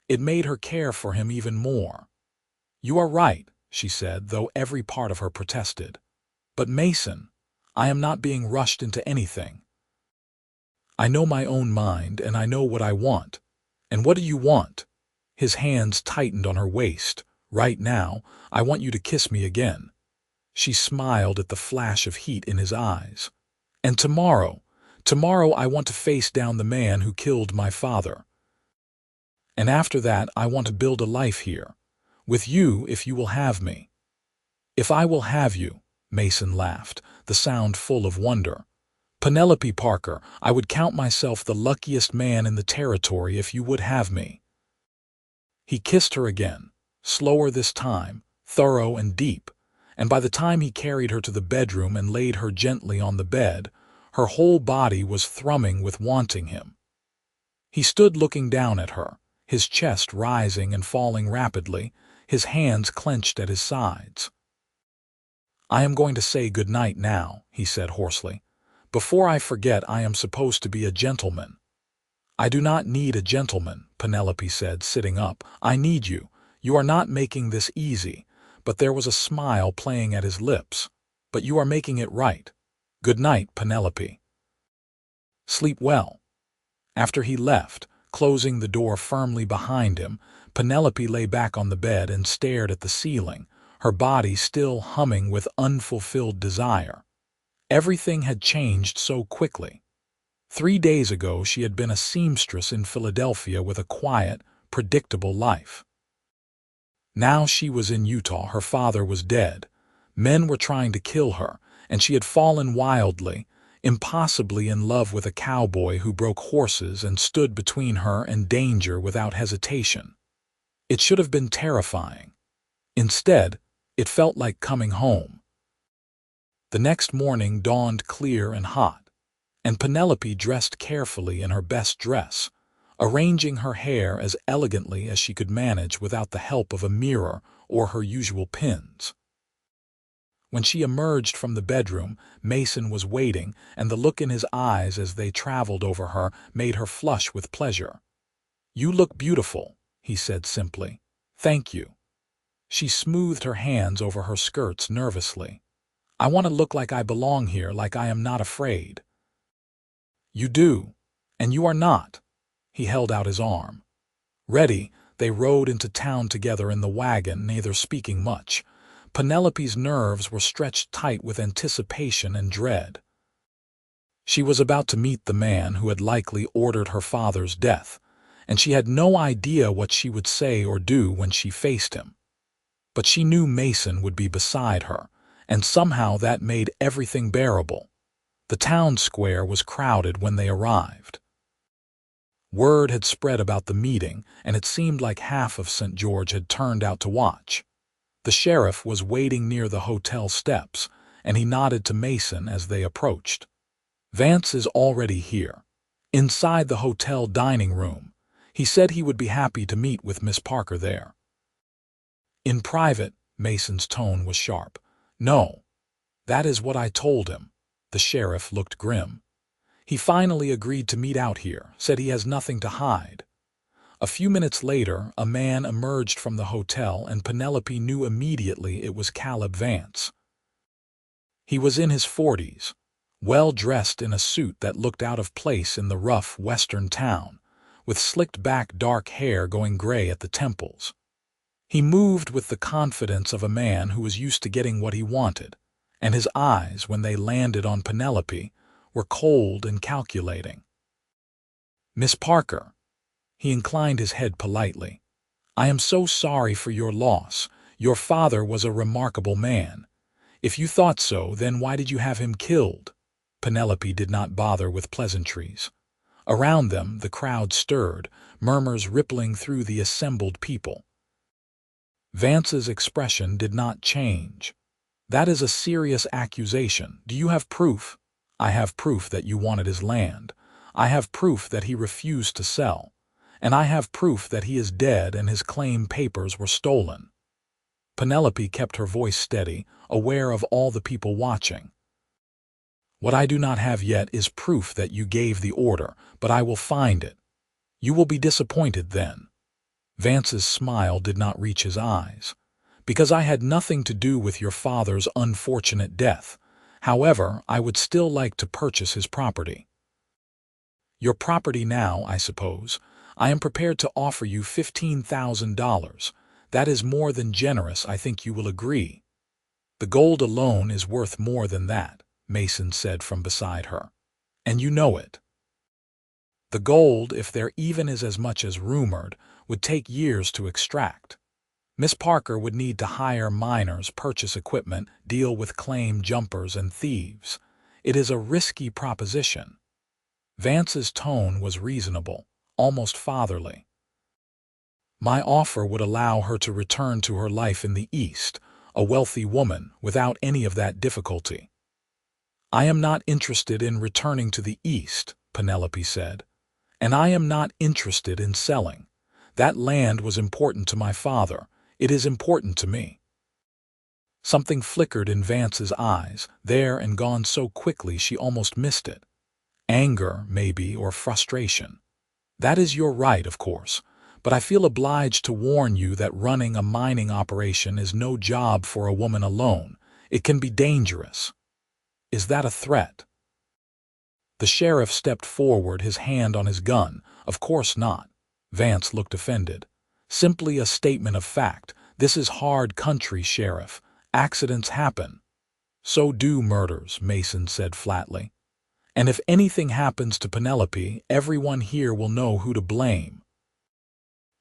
It made her care for him even more. You are right, she said, though every part of her protested. But Mason, I am not being rushed into anything. I know my own mind, and I know what I want. And what do you want? His hands tightened on her waist. Right now, I want you to kiss me again. She smiled at the flash of heat in his eyes. And tomorrow I want to face down the man who killed my father. And after that, I want to build a life here, with you if you will have me. If I will have you, Mason laughed, the sound full of wonder. Penelope Parker, I would count myself the luckiest man in the territory if you would have me. He kissed her again, slower this time, thorough and deep, and by the time he carried her to the bedroom and laid her gently on the bed, her whole body was thrumming with wanting him. He stood looking down at her, his chest rising and falling rapidly, his hands clenched at his sides. "I am going to say good night now," he said hoarsely. "Before I forget, I am supposed to be a gentleman." "I do not need a gentleman," Penelope said, sitting up. "I need you. You are not making this easy." But there was a smile playing at his lips. "But you are making it right. Good night, Penelope. Sleep well." After he left, closing the door firmly behind him, Penelope lay back on the bed and stared at the ceiling, her body still humming with unfulfilled desire. Everything had changed so quickly. 3 days ago she had been a seamstress in Philadelphia with a quiet, predictable life. Now she was in Utah, her father was dead, men were trying to kill her, and she had fallen wildly, impossibly in love with a cowboy who broke horses and stood between her and danger without hesitation. It should have been terrifying. Instead, it felt like coming home. The next morning dawned clear and hot, and Penelope dressed carefully in her best dress, arranging her hair as elegantly as she could manage without the help of a mirror or her usual pins. When she emerged from the bedroom, Mason was waiting, and the look in his eyes as they traveled over her made her flush with pleasure. "You look beautiful," he said simply. "Thank you." She smoothed her hands over her skirts nervously. "I want to look like I belong here, like I am not afraid." "You do, and you are not." He held out his arm. Ready, they rode into town together in the wagon, neither speaking much. Penelope's nerves were stretched tight with anticipation and dread. She was about to meet the man who had likely ordered her father's death, and she had no idea what she would say or do when she faced him. But she knew Mason would be beside her, and somehow that made everything bearable. The town square was crowded when they arrived. Word had spread about the meeting, and it seemed like half of St. George had turned out to watch. The sheriff was waiting near the hotel steps, and he nodded to Mason as they approached. "Vance is already here, inside the hotel dining room. He said he would be happy to meet with Miss Parker there." "In private," Mason's tone was sharp. "No, that is what I told him." The sheriff looked grim. "He finally agreed to meet out here, said he has nothing to hide." A few minutes later, a man emerged from the hotel, and Penelope knew immediately it was Caleb Vance. He was in his 40s, well dressed in a suit that looked out of place in the rough western town, with slicked back dark hair going gray at the temples. He moved with the confidence of a man who was used to getting what he wanted, and his eyes, when they landed on Penelope, were cold and calculating. "Miss Parker." He inclined his head politely. "I am so sorry for your loss. Your father was a remarkable man. If you thought so, then why did you have him killed?" Penelope did not bother with pleasantries. Around them, the crowd stirred, murmurs rippling through the assembled people. Vance's expression did not change. "That is a serious accusation. Do you have proof?" "I have proof that you wanted his land. I have proof that he refused to sell. And I have proof that he is dead and his claim papers were stolen." Penelope kept her voice steady, aware of all the people watching. "What I do not have yet is proof that you gave the order, but I will find it. You will be disappointed then." Vance's smile did not reach his eyes. "Because I had nothing to do with your father's unfortunate death. However, I would still like to purchase his property." "Your property now, I suppose. I am prepared to offer you $15,000. That is more than generous, I think you will agree." "The gold alone is worth more than that," Mason said from beside her. "And you know it." "The gold, if there even is as much as rumored, would take years to extract. Miss Parker would need to hire miners, purchase equipment, deal with claim jumpers and thieves. It is a risky proposition." Vance's tone was reasonable, almost fatherly. My offer would allow her to return to her life in the East, a wealthy woman, without any of that difficulty. I am not interested in returning to the East, Penelope said, and I am not interested in selling. That land was important to my father. It is important to me. Something flickered in Vance's eyes, there and gone so quickly she almost missed it. Anger, maybe, or frustration. That is your right, of course, but I feel obliged to warn you that running a mining operation is no job for a woman alone. It can be dangerous. Is that a threat? The sheriff stepped forward, his hand on his gun. Of course not. Vance looked offended. Simply a statement of fact. This is hard country, Sheriff. Accidents happen. So do murders, Mason said flatly. And if anything happens to Penelope, everyone here will know who to blame.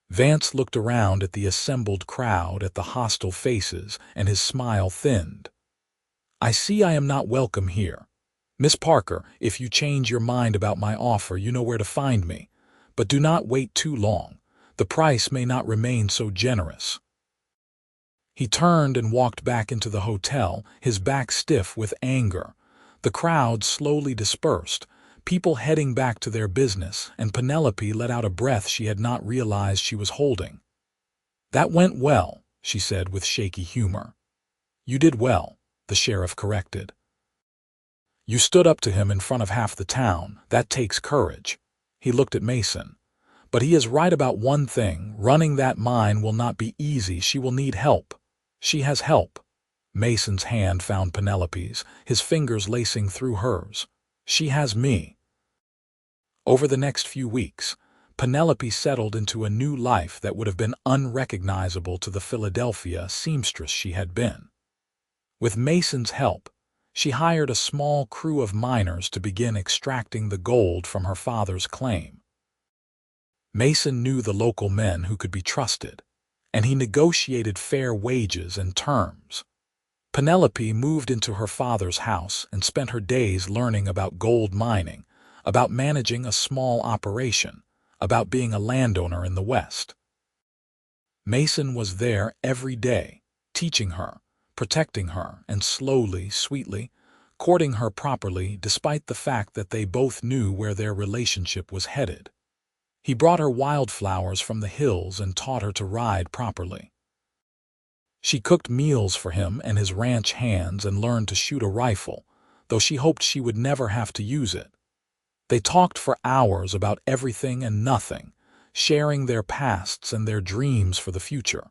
Vance looked around at the assembled crowd, at the hostile faces, and his smile thinned. I see I am not welcome here. Miss Parker, if you change your mind about my offer, you know where to find me. But do not wait too long. The price may not remain so generous. He turned and walked back into the hotel, his back stiff with anger. The crowd slowly dispersed, people heading back to their business, and Penelope let out a breath she had not realized she was holding. That went well, she said with shaky humor. You did well, the sheriff corrected. You stood up to him in front of half the town. That takes courage. He looked at Mason. But he is right about one thing. Running that mine will not be easy. She will need help. She has help. Mason's hand found Penelope's, his fingers lacing through hers. She has me. Over the next few weeks, Penelope settled into a new life that would have been unrecognizable to the Philadelphia seamstress she had been. With Mason's help, she hired a small crew of miners to begin extracting the gold from her father's claim. Mason knew the local men who could be trusted, and he negotiated fair wages and terms. Penelope moved into her father's house and spent her days learning about gold mining, about managing a small operation, about being a landowner in the West. Mason was there every day, teaching her, protecting her, and slowly, sweetly, courting her properly despite the fact that they both knew where their relationship was headed. He brought her wildflowers from the hills and taught her to ride properly. She cooked meals for him and his ranch hands and learned to shoot a rifle, though she hoped she would never have to use it. They talked for hours about everything and nothing, sharing their pasts and their dreams for the future.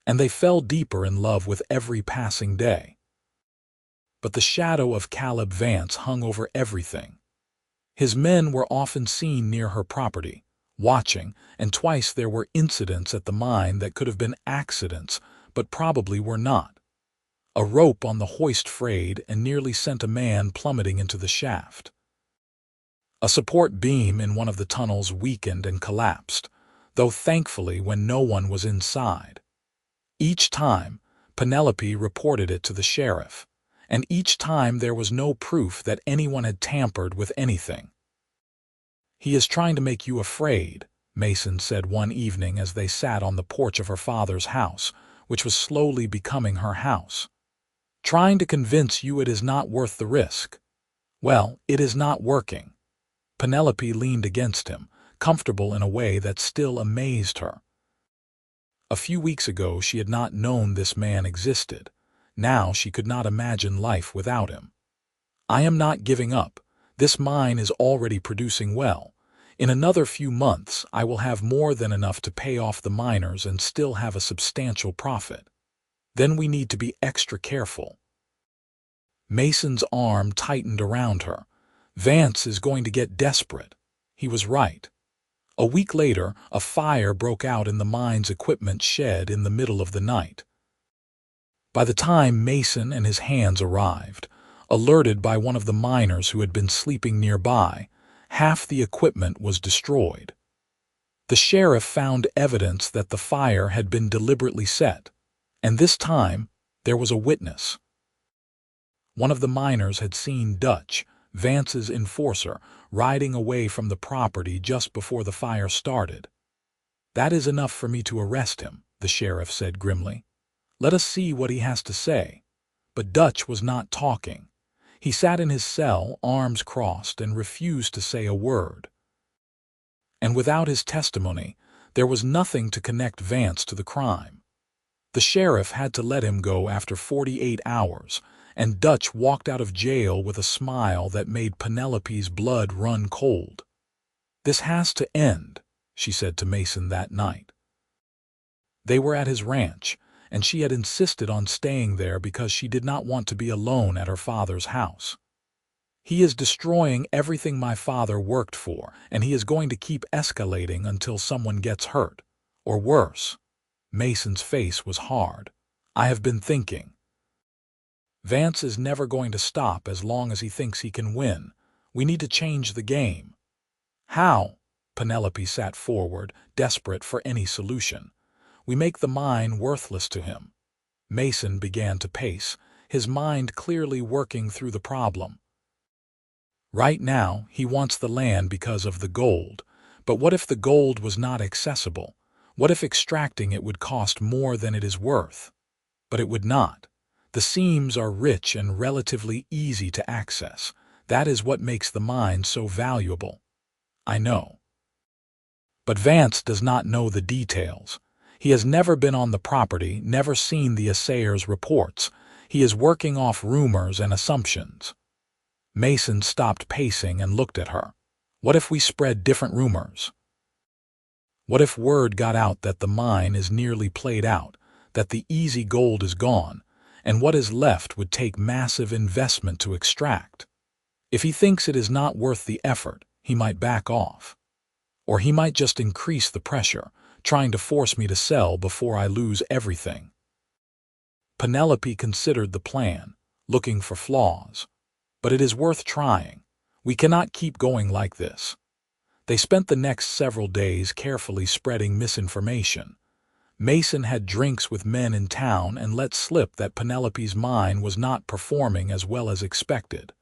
And they fell deeper in love with every passing day. But the shadow of Caleb Vance hung over everything. His men were often seen near her property, watching, and twice there were incidents at the mine that could have been accidents, but probably were not. A rope on the hoist frayed and nearly sent a man plummeting into the shaft. A support beam in one of the tunnels weakened and collapsed, though thankfully when no one was inside. Each time, Penelope reported it to the sheriff, and each time there was no proof that anyone had tampered with anything. He is trying to make you afraid, Mason said one evening as they sat on the porch of her father's house, which was slowly becoming her house. Trying to convince you it is not worth the risk. Well, it is not working. Penelope leaned against him, comfortable in a way that still amazed her. A few weeks ago she had not known this man existed. Now she could not imagine life without him. I am not giving up. This mine is already producing well. In another few months I will have more than enough to pay off the miners and still have a substantial profit. Then we need to be extra careful. Mason's arm tightened around her. Vance is going to get desperate. He was right. A week later, a fire broke out in the mine's equipment shed in the middle of the night. By the time Mason and his hands arrived, alerted by one of the miners who had been sleeping nearby, half the equipment was destroyed. The sheriff found evidence that the fire had been deliberately set, and this time there was a witness. One of the miners had seen Dutch, Vance's enforcer, riding away from the property just before the fire started. "That is enough for me to arrest him," the sheriff said grimly. "Let us see what he has to say." But Dutch was not talking. He sat in his cell, arms crossed, and refused to say a word. And without his testimony, there was nothing to connect Vance to the crime. The sheriff had to let him go after 48 hours, and Dutch walked out of jail with a smile that made Penelope's blood run cold. "This has to end," she said to Mason that night. They were at his ranch, and she had insisted on staying there because she did not want to be alone at her father's house. "He is destroying everything my father worked for, and he is going to keep escalating until someone gets hurt. Or worse." Mason's face was hard. "I have been thinking. Vance is never going to stop as long as he thinks he can win. We need to change the game." "How?" Penelope sat forward, desperate for any solution. "We make the mine worthless to him." Mason began to pace, his mind clearly working through the problem. Right now, he wants the land because of the gold. But what if the gold was not accessible? What if extracting it would cost more than it is worth? But it would not. The seams are rich and relatively easy to access. That is what makes the mine so valuable. "I know. But Vance does not know the details. He has never been on the property, never seen the assayer's reports. He is working off rumors and assumptions." Mason stopped pacing and looked at her. "What if we spread different rumors? What if word got out that the mine is nearly played out, that the easy gold is gone, and what is left would take massive investment to extract? If he thinks it is not worth the effort, he might back off. Or he might just increase the pressure, trying to force me to sell before I lose everything." Penelope considered the plan, looking for flaws. "But it is worth trying. We cannot keep going like this." They spent the next several days carefully spreading misinformation. Mason had drinks with men in town and let slip that Penelope's mine was not performing as well as expected.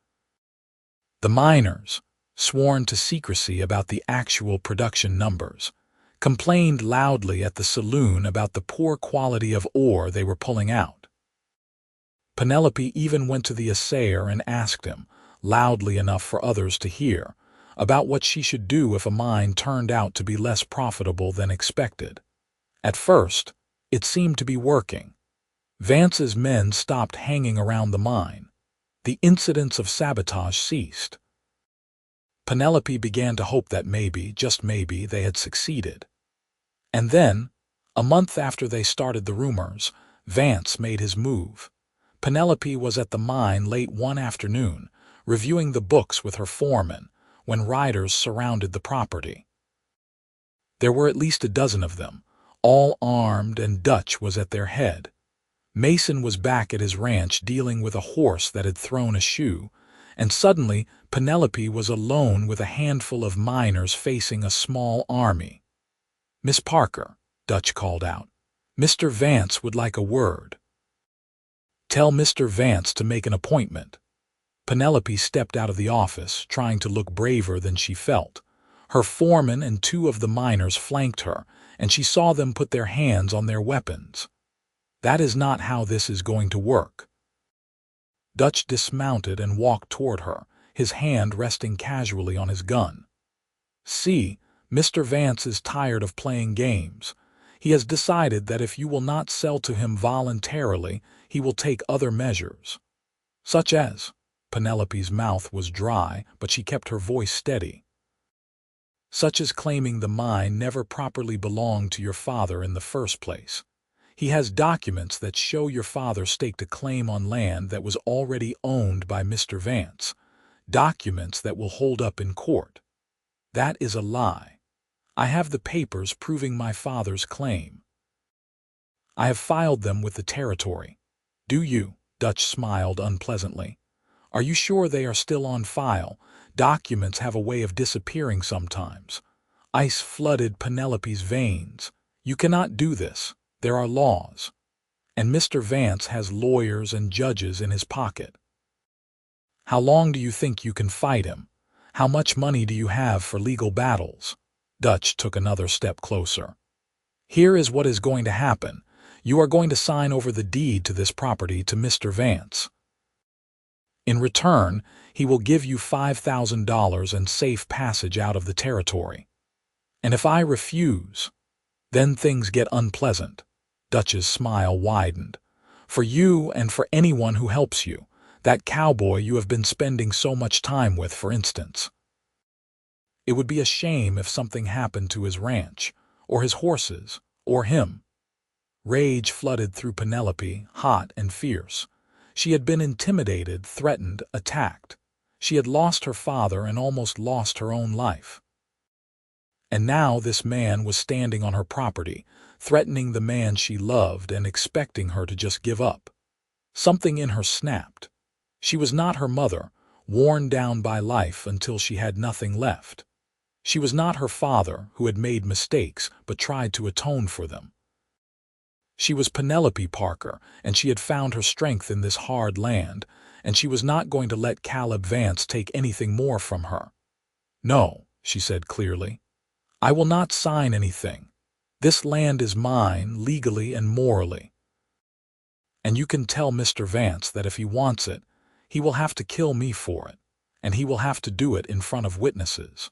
The miners, sworn to secrecy about the actual production numbers, complained loudly at the saloon about the poor quality of ore they were pulling out. Penelope even went to the assayer and asked him, loudly enough for others to hear, about what she should do if a mine turned out to be less profitable than expected. At first, it seemed to be working. Vance's men stopped hanging around the mine. The incidents of sabotage ceased. Penelope began to hope that maybe, just maybe, they had succeeded. And then, a month after they started the rumors, Vance made his move. Penelope was at the mine late one afternoon, reviewing the books with her foreman, when riders surrounded the property. There were at least a dozen of them, all armed, and Dutch was at their head. Mason was back at his ranch dealing with a horse that had thrown a shoe, and suddenly Penelope was alone with a handful of miners facing a small army. "Miss Parker," Dutch called out, "Mr. Vance would like a word." "Tell Mr. Vance to make an appointment." Penelope stepped out of the office, trying to look braver than she felt. Her foreman and two of the miners flanked her, and she saw them put their hands on their weapons. "That is not how this is going to work." Dutch dismounted and walked toward her, his hand resting casually on his gun. "See, Mr. Vance is tired of playing games. He has decided that if you will not sell to him voluntarily, he will take other measures." "Such as?" Penelope's mouth was dry, but she kept her voice steady. "Such as claiming the mine never properly belonged to your father in the first place. He has documents that show your father staked a claim on land that was already owned by Mr. Vance, documents that will hold up in court. That is a lie. I have the papers proving my father's claim. I have filed them with the territory." "Do you?" Dutch smiled unpleasantly. "Are you sure they are still on file? Documents have a way of disappearing sometimes." Ice flooded Penelope's veins. "You cannot do this. There are laws. And Mr. Vance has lawyers and judges in his pocket. How long do you think you can fight him? How much money do you have for legal battles?" Dutch took another step closer. Here is what is going to happen. You are going to sign over the deed to this property to Mr. Vance. In return, he will give you $5,000 and safe passage out of the territory. And if I refuse, then things get unpleasant. Dutch's smile widened. For you and for anyone who helps you, that cowboy you have been spending so much time with, for instance. It would be a shame if something happened to his ranch, or his horses, or him. Rage flooded through Penelope, hot and fierce. She had been intimidated, threatened, attacked. She had lost her father and almost lost her own life. And now this man was standing on her property, threatening the man she loved and expecting her to just give up. Something in her snapped. She was not her mother, worn down by life until she had nothing left. She was not her father, who had made mistakes but tried to atone for them. She was Penelope Parker, and she had found her strength in this hard land, and she was not going to let Caleb Vance take anything more from her. No, she said clearly. I will not sign anything. This land is mine, legally and morally. And you can tell Mr. Vance that if he wants it, he will have to kill me for it, and he will have to do it in front of witnesses.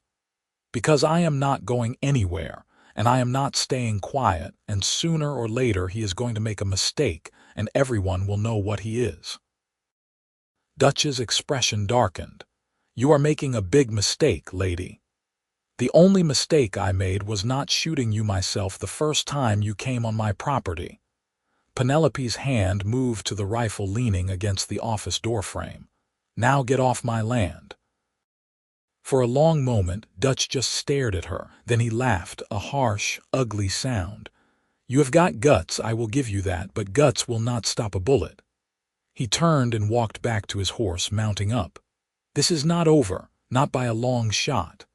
Because I am not going anywhere, and I am not staying quiet, and sooner or later he is going to make a mistake, and everyone will know what he is. Dutch's expression darkened. You are making a big mistake, lady. The only mistake I made was not shooting you myself the first time you came on my property. Penelope's hand moved to the rifle leaning against the office doorframe. Now get off my land. For a long moment, Dutch just stared at her. Then he laughed, a harsh, ugly sound. You have got guts, I will give you that, but guts will not stop a bullet. He turned and walked back to his horse, mounting up. This is not over, not by a long shot.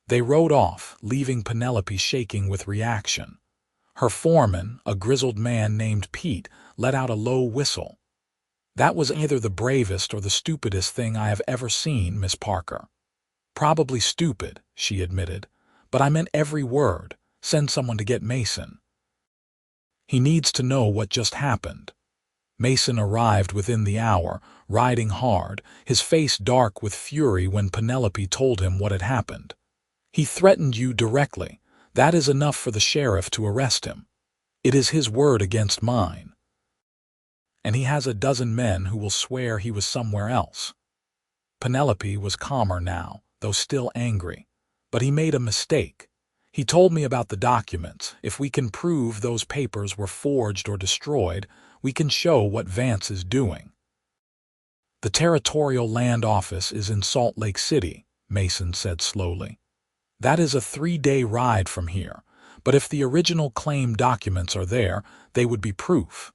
They rode off, leaving Penelope shaking with reaction. Her foreman, a grizzled man named Pete, let out a low whistle. That was either the bravest or the stupidest thing I have ever seen, Miss Parker. Probably stupid, she admitted, but I meant every word. Send someone to get Mason. He needs to know what just happened. Mason arrived within the hour, riding hard, his face dark with fury when Penelope told him what had happened. He threatened you directly. That is enough for the sheriff to arrest him. It is his word against mine. And he has a dozen men who will swear he was somewhere else. Penelope was calmer now, though still angry. But he made a mistake. He told me about the documents. If we can prove those papers were forged or destroyed, we can show what Vance is doing. The Territorial Land Office is in Salt Lake City, Mason said slowly. That is a 3-day ride from here, but if the original claim documents are there, they would be proof.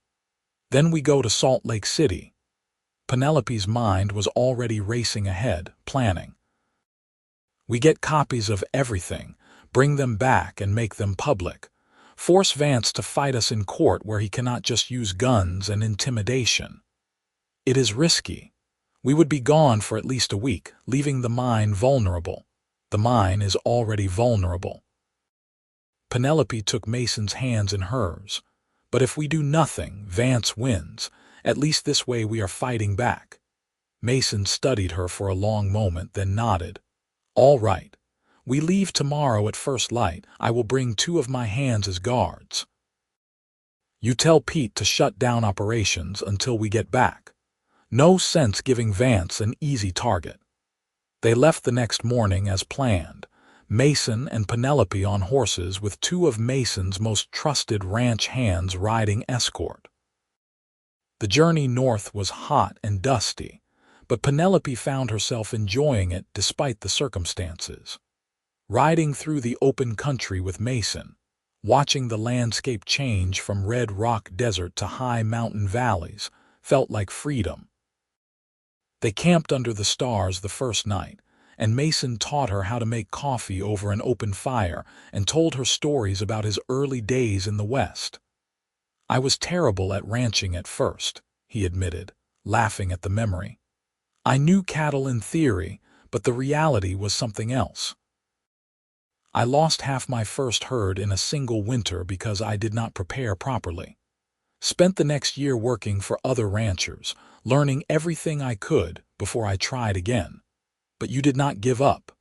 Then we go to Salt Lake City. Penelope's mind was already racing ahead, planning. We get copies of everything, bring them back and make them public. Force Vance to fight us in court where he cannot just use guns and intimidation. It is risky. We would be gone for at least a week, leaving the mine vulnerable. The mine is already vulnerable. Penelope took Mason's hands in hers. But if we do nothing, Vance wins. At least this way we are fighting back. Mason studied her for a long moment, then nodded. All right. We leave tomorrow at first light. I will bring 2 of my hands as guards. You tell Pete to shut down operations until we get back. No sense giving Vance an easy target. They left the next morning as planned, Mason and Penelope on horses with 2 of Mason's most trusted ranch hands riding escort. The journey north was hot and dusty, but Penelope found herself enjoying it despite the circumstances. Riding through the open country with Mason, watching the landscape change from red rock desert to high mountain valleys, felt like freedom. They camped under the stars the first night, and Mason taught her how to make coffee over an open fire and told her stories about his early days in the West. I was terrible at ranching at first, he admitted, laughing at the memory. I knew cattle in theory, but the reality was something else. I lost half my first herd in a single winter because I did not prepare properly. Spent the next year working for other ranchers, learning everything I could before I tried again. But you did not give up.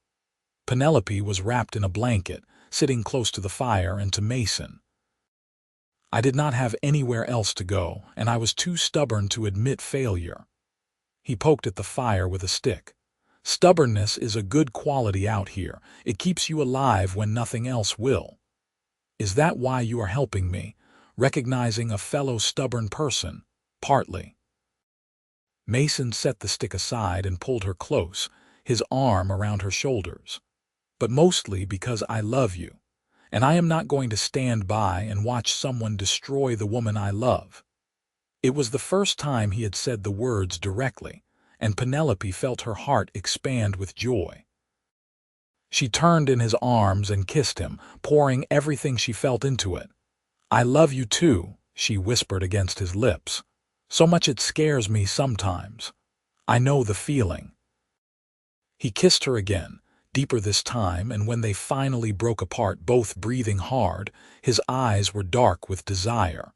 Penelope was wrapped in a blanket, sitting close to the fire and to Mason. I did not have anywhere else to go, and I was too stubborn to admit failure. He poked at the fire with a stick. Stubbornness is a good quality out here. It keeps you alive when nothing else will. Is that why you are helping me, recognizing a fellow stubborn person? Partly. Mason set the stick aside and pulled her close, his arm around her shoulders. But mostly because I love you, and I am not going to stand by and watch someone destroy the woman I love. It was the first time he had said the words directly, and Penelope felt her heart expand with joy. She turned in his arms and kissed him, pouring everything she felt into it. "I love you too," she whispered against his lips. "So much it scares me sometimes. I know the feeling." He kissed her again, deeper this time, and when they finally broke apart, both breathing hard, his eyes were dark with desire.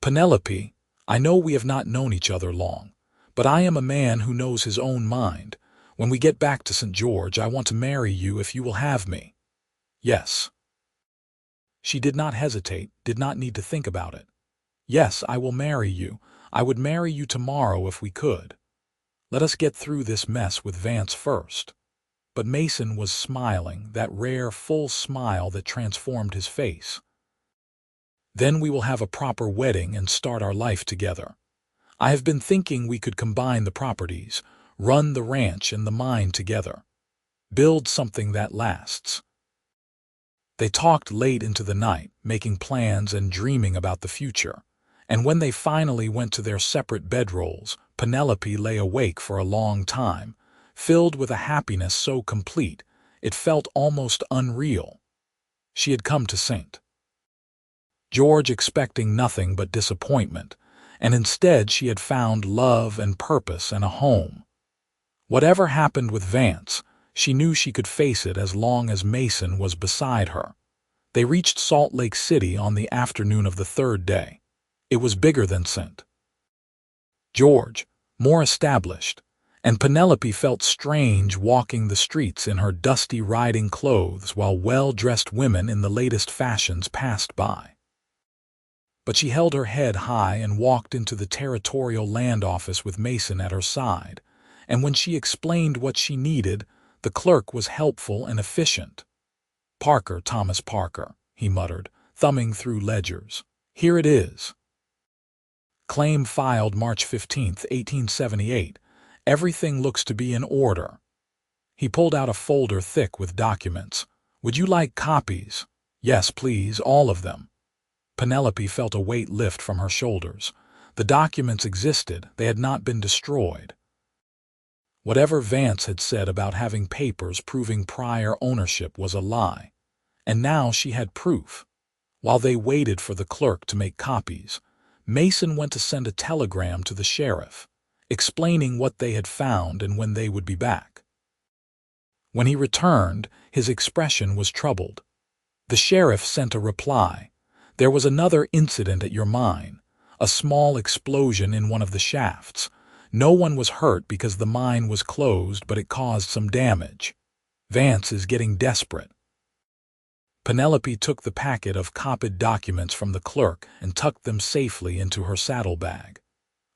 "Penelope, I know we have not known each other long, but I am a man who knows his own mind. When we get back to St. George, I want to marry you if you will have me." "Yes." She did not hesitate, did not need to think about it. "Yes, I will marry you. I would marry you tomorrow if we could. Let us get through this mess with Vance first." But Mason was smiling, that rare, full smile that transformed his face. "Then we will have a proper wedding and start our life together. I have been thinking we could combine the properties, run the ranch and the mine together. Build something that lasts." They talked late into the night, making plans and dreaming about the future. And when they finally went to their separate bedrolls, Penelope lay awake for a long time, filled with a happiness so complete, it felt almost unreal. She had come to St. George expecting nothing but disappointment, and instead she had found love and purpose and a home. Whatever happened with Vance, she knew she could face it as long as Mason was beside her. They reached Salt Lake City on the afternoon of the third day. It was bigger than St. George, more established, and Penelope felt strange walking the streets in her dusty riding clothes while well-dressed women in the latest fashions passed by. But she held her head high and walked into the territorial land office with Mason at her side, and when she explained what she needed, the clerk was helpful and efficient. "Parker, Thomas Parker," he muttered, thumbing through ledgers. "Here it is. Claim filed March 15, 1878. Everything looks to be in order." He pulled out a folder thick with documents. "Would you like copies?" "Yes, please, all of them." Penelope felt a weight lift from her shoulders. The documents existed, they had not been destroyed. Whatever Vance had said about having papers proving prior ownership was a lie, and now she had proof. While they waited for the clerk to make copies, Mason went to send a telegram to the sheriff, explaining what they had found and when they would be back. When he returned, his expression was troubled. The sheriff sent a reply. "There was another incident at your mine, a small explosion in one of the shafts. No one was hurt because the mine was closed, but it caused some damage. Vance is getting desperate." Penelope took the packet of copied documents from the clerk and tucked them safely into her saddlebag.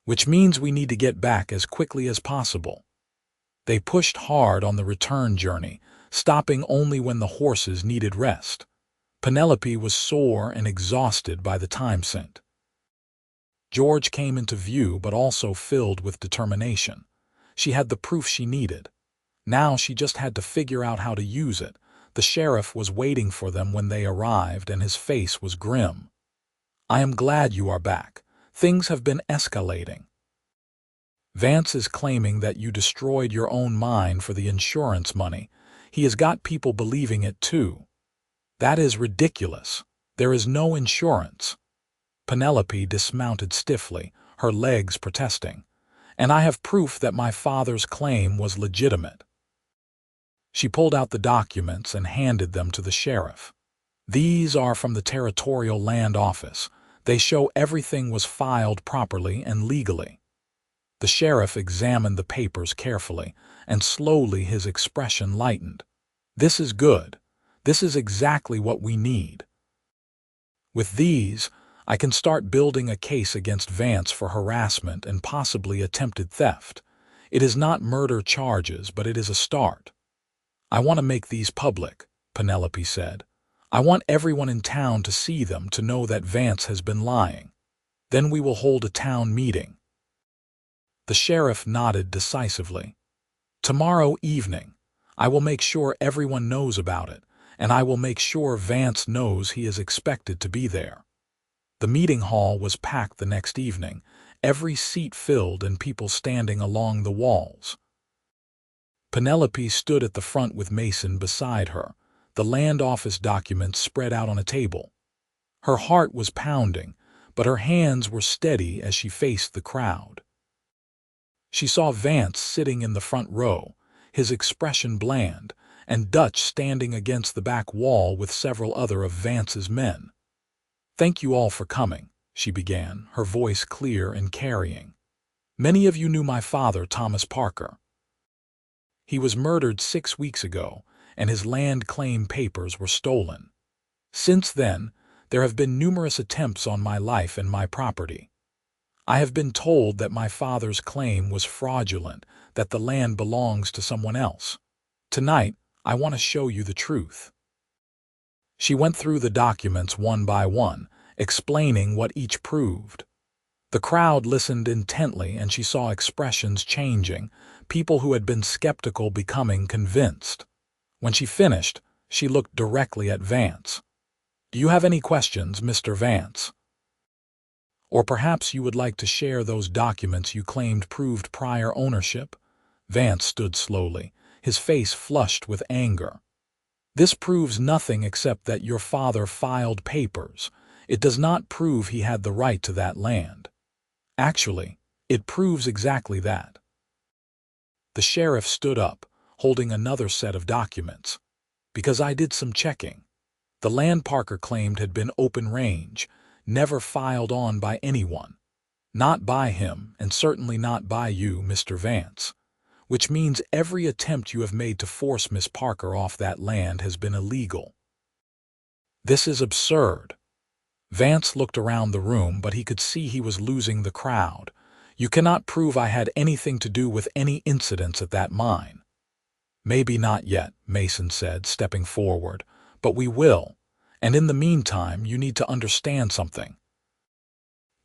"Which means we need to get back as quickly as possible." They pushed hard on the return journey, stopping only when the horses needed rest. Penelope was sore and exhausted by the time St. George came into view, but also filled with determination. She had the proof she needed. Now she just had to figure out how to use it. The sheriff was waiting for them when they arrived, and his face was grim. "I am glad you are back. Things have been escalating. Vance is claiming that you destroyed your own mine for the insurance money. He has got people believing it too. That is ridiculous. There is no insurance." Penelope dismounted stiffly, her legs protesting. "And I have proof that my father's claim was legitimate." She pulled out the documents and handed them to the sheriff. "These are from the Territorial Land Office. They show everything was filed properly and legally." The sheriff examined the papers carefully, and slowly his expression lightened. "This is good. This is exactly what we need. With these, I can start building a case against Vance for harassment and possibly attempted theft. It is not murder charges, but it is a start." "I want to make these public," Penelope said. "I want everyone in town to see them, to know that Vance has been lying. Then we will hold a town meeting." The sheriff nodded decisively. "Tomorrow evening, I will make sure everyone knows about it, and I will make sure Vance knows he is expected to be there." The meeting hall was packed the next evening, every seat filled and people standing along the walls. Penelope stood at the front with Mason beside her, the land office documents spread out on a table. Her heart was pounding, but her hands were steady as she faced the crowd. She saw Vance sitting in the front row, his expression bland, and Dutch standing against the back wall with several other of Vance's men. "Thank you all for coming," she began, her voice clear and carrying. "Many of you knew my father, Thomas Parker. He was murdered 6 weeks ago, and his land claim papers were stolen. Since then, there have been numerous attempts on my life and my property. I have been told that my father's claim was fraudulent, that the land belongs to someone else. Tonight, I want to show you the truth." She went through the documents one by one, explaining what each proved. The crowd listened intently, and she saw expressions changing, people who had been skeptical becoming convinced. When she finished, she looked directly at Vance. "Do you have any questions, Mr. Vance? Or perhaps you would like to share those documents you claimed proved prior ownership?" Vance stood slowly, his face flushed with anger. "This proves nothing except that your father filed papers. It does not prove he had the right to that land. Actually, it proves exactly that." The sheriff stood up, holding another set of documents. "Because I did some checking. The land Parker claimed had been open range, never filed on by anyone. Not by him, and certainly not by you, Mr. Vance. Which means every attempt you have made to force Miss Parker off that land has been illegal. This is absurd." Vance looked around the room, but he could see he was losing the crowd. "You cannot prove I had anything to do with any incidents at that mine." "Maybe not yet," Mason said, stepping forward, "but we will. And in the meantime, you need to understand something.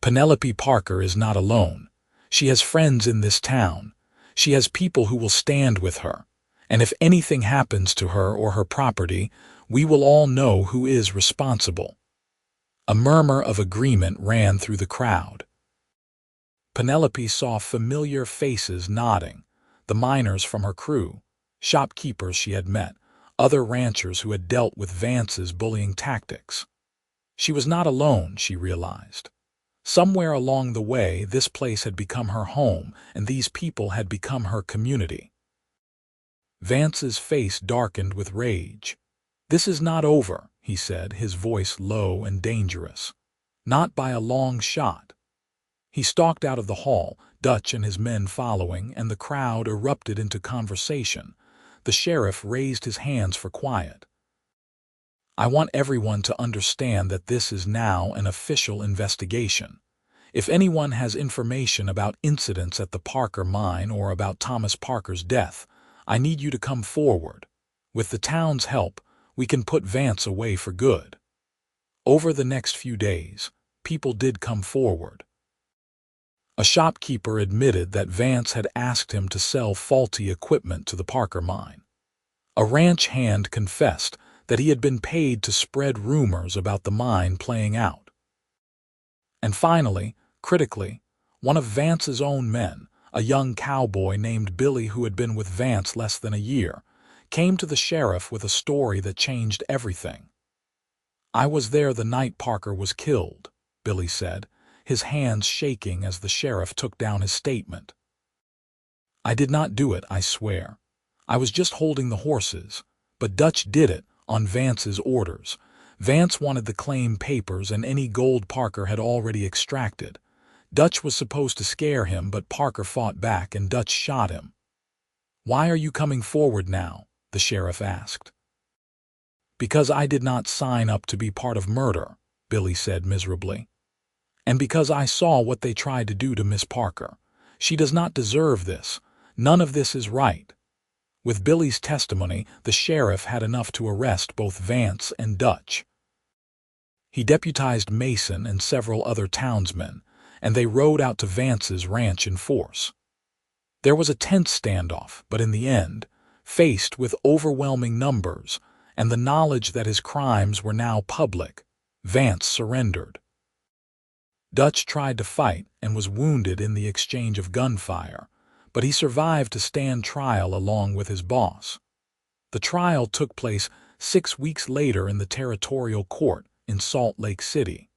Penelope Parker is not alone. She has friends in this town. She has people who will stand with her. And if anything happens to her or her property, we will all know who is responsible." A murmur of agreement ran through the crowd. Penelope saw familiar faces nodding, the miners from her crew, shopkeepers she had met, other ranchers who had dealt with Vance's bullying tactics. She was not alone, she realized. Somewhere along the way, this place had become her home, and these people had become her community. Vance's face darkened with rage. "This is not over," he said, his voice low and dangerous. "Not by a long shot." He stalked out of the hall, Dutch and his men following, and the crowd erupted into conversation. The sheriff raised his hands for quiet. "I want everyone to understand that this is now an official investigation. If anyone has information about incidents at the Parker mine or about Thomas Parker's death, I need you to come forward. With the town's help, we can put Vance away for good." Over the next few days, people did come forward. A shopkeeper admitted that Vance had asked him to sell faulty equipment to the Parker mine. A ranch hand confessed that he had been paid to spread rumors about the mine playing out. And finally, critically, one of Vance's own men, a young cowboy named Billy who had been with Vance less than a year, came to the sheriff with a story that changed everything. "I was there the night Parker was killed," Billy said, his hands shaking as the sheriff took down his statement. "I did not do it, I swear. I was just holding the horses, but Dutch did it on Vance's orders. Vance wanted the claim papers and any gold Parker had already extracted. Dutch was supposed to scare him, but Parker fought back and Dutch shot him. "Why are you coming forward now?" the sheriff asked. "Because I did not sign up to be part of murder," Billy said miserably. "And because I saw what they tried to do to Miss Parker. She does not deserve this. None of this is right." With Billy's testimony, the sheriff had enough to arrest both Vance and Dutch. He deputized Mason and several other townsmen, and they rode out to Vance's ranch in force. There was a tense standoff, but in the end, faced with overwhelming numbers and the knowledge that his crimes were now public, Vance surrendered. Dutch tried to fight and was wounded in the exchange of gunfire, but he survived to stand trial along with his boss. The trial took place 6 weeks later in the territorial court in Salt Lake City.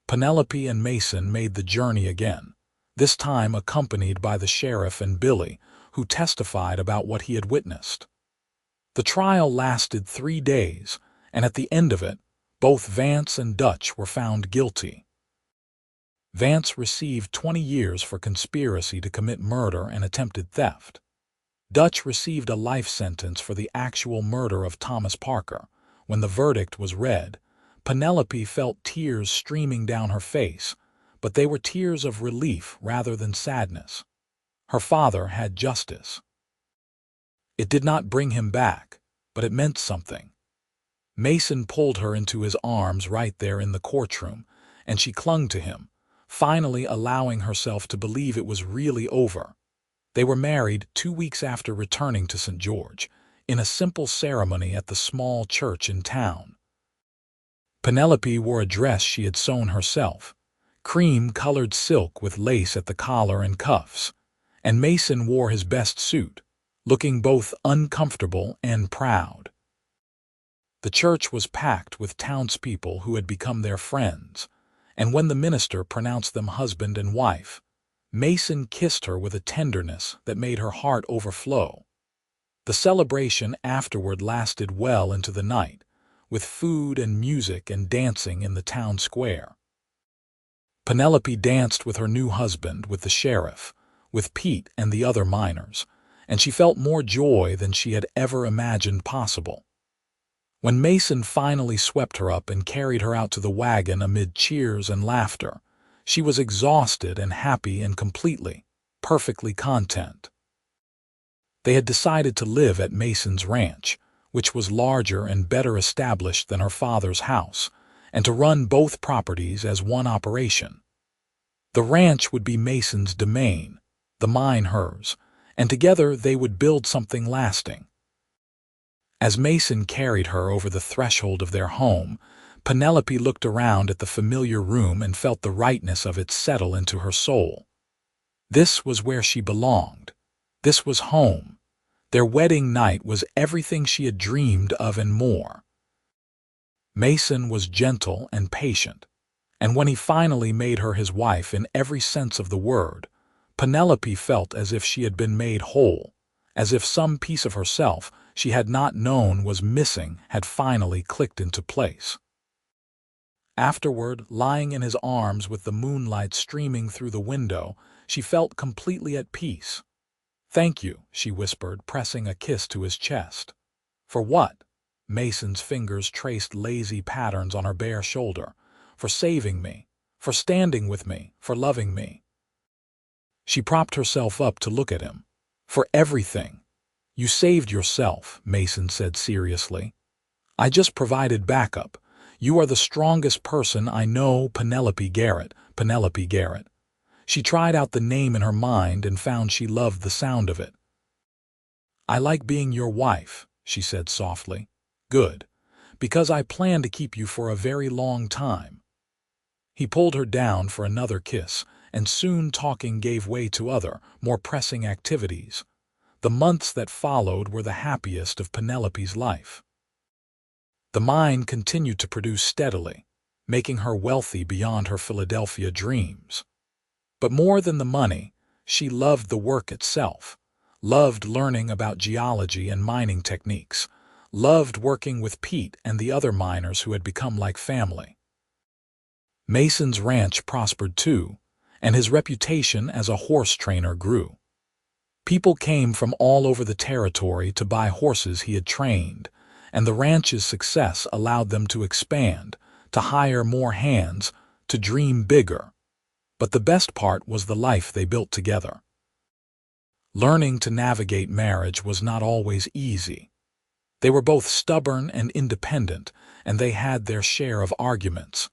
Penelope and Mason made the journey again, this time accompanied by the sheriff and Billy, who testified about what he had witnessed. The trial lasted 3 days, and at the end of it, both Vance and Dutch were found guilty. Vance received 20 years for conspiracy to commit murder and attempted theft. Dutch received a life sentence for the actual murder of Thomas Parker. When the verdict was read, Penelope felt tears streaming down her face, but they were tears of relief rather than sadness. Her father had justice. It did not bring him back, but it meant something. Mason pulled her into his arms right there in the courtroom, and she clung to him, finally allowing herself to believe it was really over. They were married 2 weeks after returning to St. George, in a simple ceremony at the small church in town. Penelope wore a dress she had sewn herself, cream-colored silk with lace at the collar and cuffs, and Mason wore his best suit, looking both uncomfortable and proud. The church was packed with townspeople who had become their friends, and when the minister pronounced them husband and wife, Mason kissed her with a tenderness that made her heart overflow. The celebration afterward lasted well into the night, with food and music and dancing in the town square. Penelope danced with her new husband, with the sheriff, with Pete and the other miners, and she felt more joy than she had ever imagined possible. When Mason finally swept her up and carried her out to the wagon amid cheers and laughter, she was exhausted and happy and perfectly content. They had decided to live at Mason's ranch, which was larger and better established than her father's house, and to run both properties as one operation. The ranch would be Mason's domain, the mine hers, and together they would build something lasting. As Mason carried her over the threshold of their home, Penelope looked around at the familiar room and felt the rightness of it settle into her soul. This was where she belonged. This was home. Their wedding night was everything she had dreamed of and more. Mason was gentle and patient, and when he finally made her his wife in every sense of the word, Penelope felt as if she had been made whole, as if some piece of herself she had not known was missing had finally clicked into place. Afterward, lying in his arms with the moonlight streaming through the window, she felt completely at peace. "Thank you," she whispered, pressing a kiss to his chest. "For what?" Mason's fingers traced lazy patterns on her bare shoulder. "For saving me, for standing with me, for loving me." She propped herself up to look at him. "For everything. You saved yourself," Mason said seriously. "I just provided backup. You are the strongest person I know." Penelope Garrett, Penelope Garrett. She tried out the name in her mind and found she loved the sound of it. "I like being your wife," she said softly. "Good, because I plan to keep you for a very long time." He pulled her down for another kiss, and soon talking gave way to other, more pressing activities. The months that followed were the happiest of Penelope's life. The mine continued to produce steadily, making her wealthy beyond her Philadelphia dreams. But more than the money, she loved the work itself, loved learning about geology and mining techniques, loved working with Pete and the other miners who had become like family. Mason's ranch prospered too, and his reputation as a horse trainer grew. People came from all over the territory to buy horses he had trained, and the ranch's success allowed them to expand, to hire more hands, to dream bigger. But the best part was the life they built together. Learning to navigate marriage was not always easy. They were both stubborn and independent, and they had their share of arguments.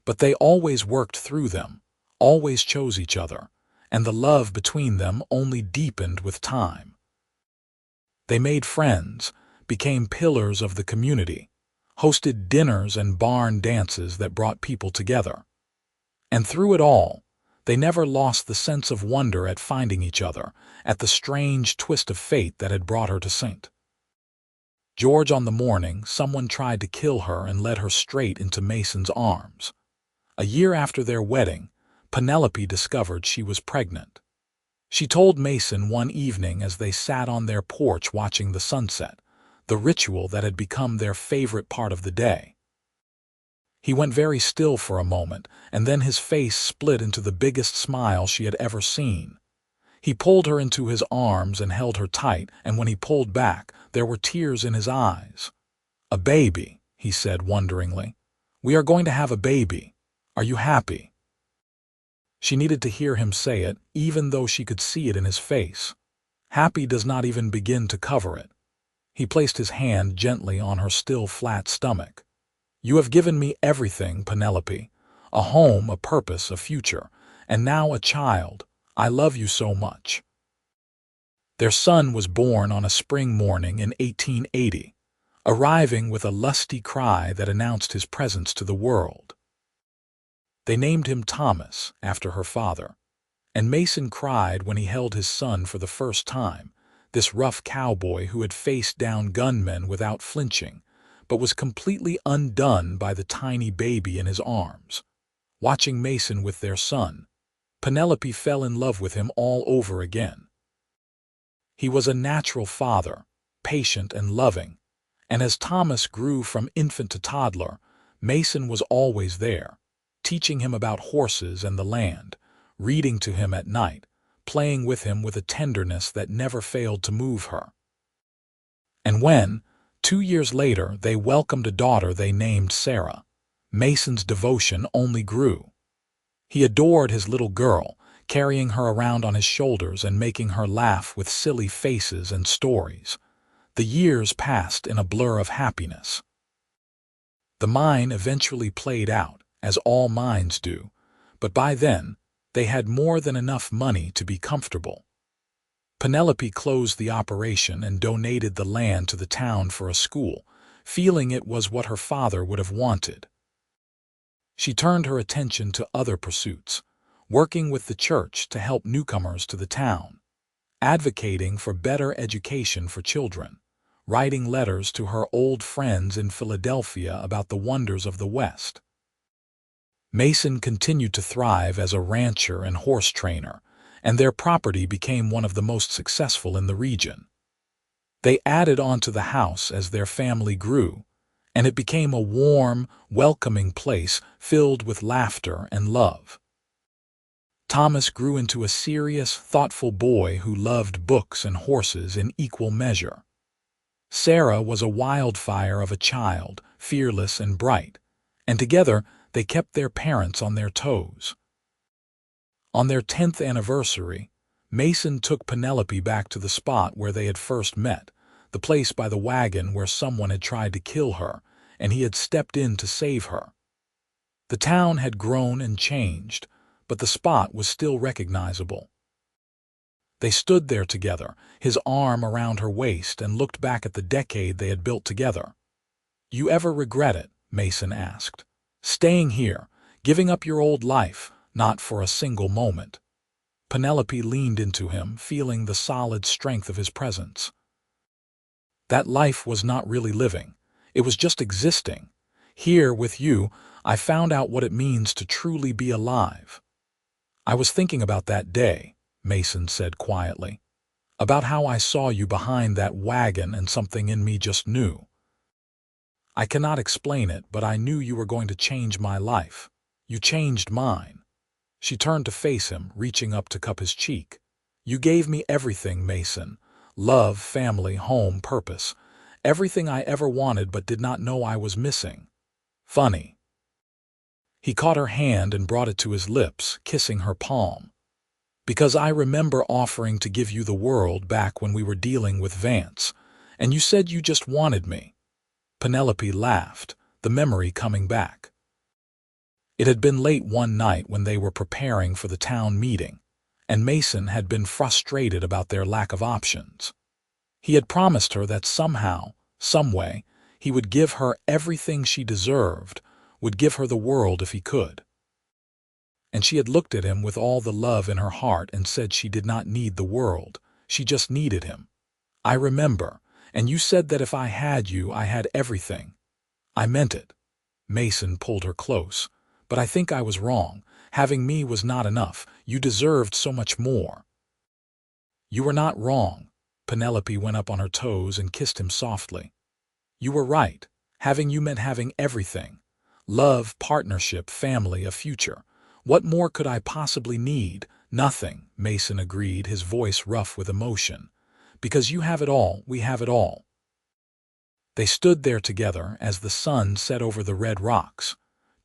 But they always worked through them, always chose each other, and the love between them only deepened with time. They made friends, became pillars of the community, hosted dinners and barn dances that brought people together. And through it all, they never lost the sense of wonder at finding each other, at the strange twist of fate that had brought her to St. George. On the morning, someone tried to kill her and led her straight into Mason's arms. A year after their wedding, Penelope discovered she was pregnant. She told Mason one evening as they sat on their porch watching the sunset, the ritual that had become their favorite part of the day. He went very still for a moment, and then his face split into the biggest smile she had ever seen. He pulled her into his arms and held her tight, and when he pulled back, there were tears in his eyes. "A baby," he said wonderingly. "We are going to have a baby. Are you happy?" She needed to hear him say it, even though she could see it in his face. Happy does not even begin to cover it. He placed his hand gently on her still flat stomach. "You have given me everything, Penelope. A home, a purpose, a future, and now a child. I love you so much." Their son was born on a spring morning in 1880, arriving with a lusty cry that announced his presence to the world. They named him Thomas, after her father, and Mason cried when he held his son for the first time, this rough cowboy who had faced down gunmen without flinching, but was completely undone by the tiny baby in his arms. Watching Mason with their son, Penelope fell in love with him all over again. He was a natural father, patient and loving, and as Thomas grew from infant to toddler, Mason was always there, teaching him about horses and the land, reading to him at night, playing with him with a tenderness that never failed to move her. And when, 2 years later, they welcomed a daughter they named Sarah, Mason's devotion only grew. He adored his little girl, carrying her around on his shoulders and making her laugh with silly faces and stories. The years passed in a blur of happiness. The mine eventually played out, as all mines do, but by then, they had more than enough money to be comfortable. Penelope closed the operation and donated the land to the town for a school, feeling it was what her father would have wanted. She turned her attention to other pursuits, working with the church to help newcomers to the town, advocating for better education for children, writing letters to her old friends in Philadelphia about the wonders of the West. Mason continued to thrive as a rancher and horse trainer, and their property became one of the most successful in the region. They added on to the house as their family grew, and it became a warm, welcoming place filled with laughter and love. Thomas grew into a serious, thoughtful boy who loved books and horses in equal measure. Sarah was a wildfire of a child, fearless and bright, and together they kept their parents on their toes. On their 10th anniversary, Mason took Penelope back to the spot where they had first met, the place by the wagon where someone had tried to kill her, and he had stepped in to save her. The town had grown and changed, but the spot was still recognizable. They stood there together, his arm around her waist, and looked back at the decade they had built together. "You ever regret it?" Mason asked. "Staying here, giving up your old life, not for a single moment." Penelope leaned into him, feeling the solid strength of his presence. "That life was not really living. It was just existing. Here, with you, I found out what it means to truly be alive." "I was thinking about that day," Mason said quietly. About how I saw you behind that wagon and something in me just knew. I cannot explain it, but I knew you were going to change my life. You changed mine." She turned to face him, reaching up to cup his cheek. "You gave me everything, Mason. Love, family, home, purpose. Everything I ever wanted but did not know I was missing. Funny." He caught her hand and brought it to his lips, kissing her palm. "Because I remember offering to give you the world back when we were dealing with Vance, and you said you just wanted me." Penelope laughed, the memory coming back. It had been late one night when they were preparing for the town meeting, and Mason had been frustrated about their lack of options. He had promised her that somehow, someway, he would give her everything she deserved, would give her the world if he could. And she had looked at him with all the love in her heart and said she did not need the world, she just needed him. "I remember, and you said that if I had you, I had everything. I meant it." Mason pulled her close. "But I think I was wrong. Having me was not enough. You deserved so much more." "You were not wrong." Penelope went up on her toes and kissed him softly. "You were right. Having you meant having everything. Love, partnership, family, a future. What more could I possibly need? Nothing," Mason agreed, his voice rough with emotion. "Because you have it all, we have it all." They stood there together as the sun set over the red rocks.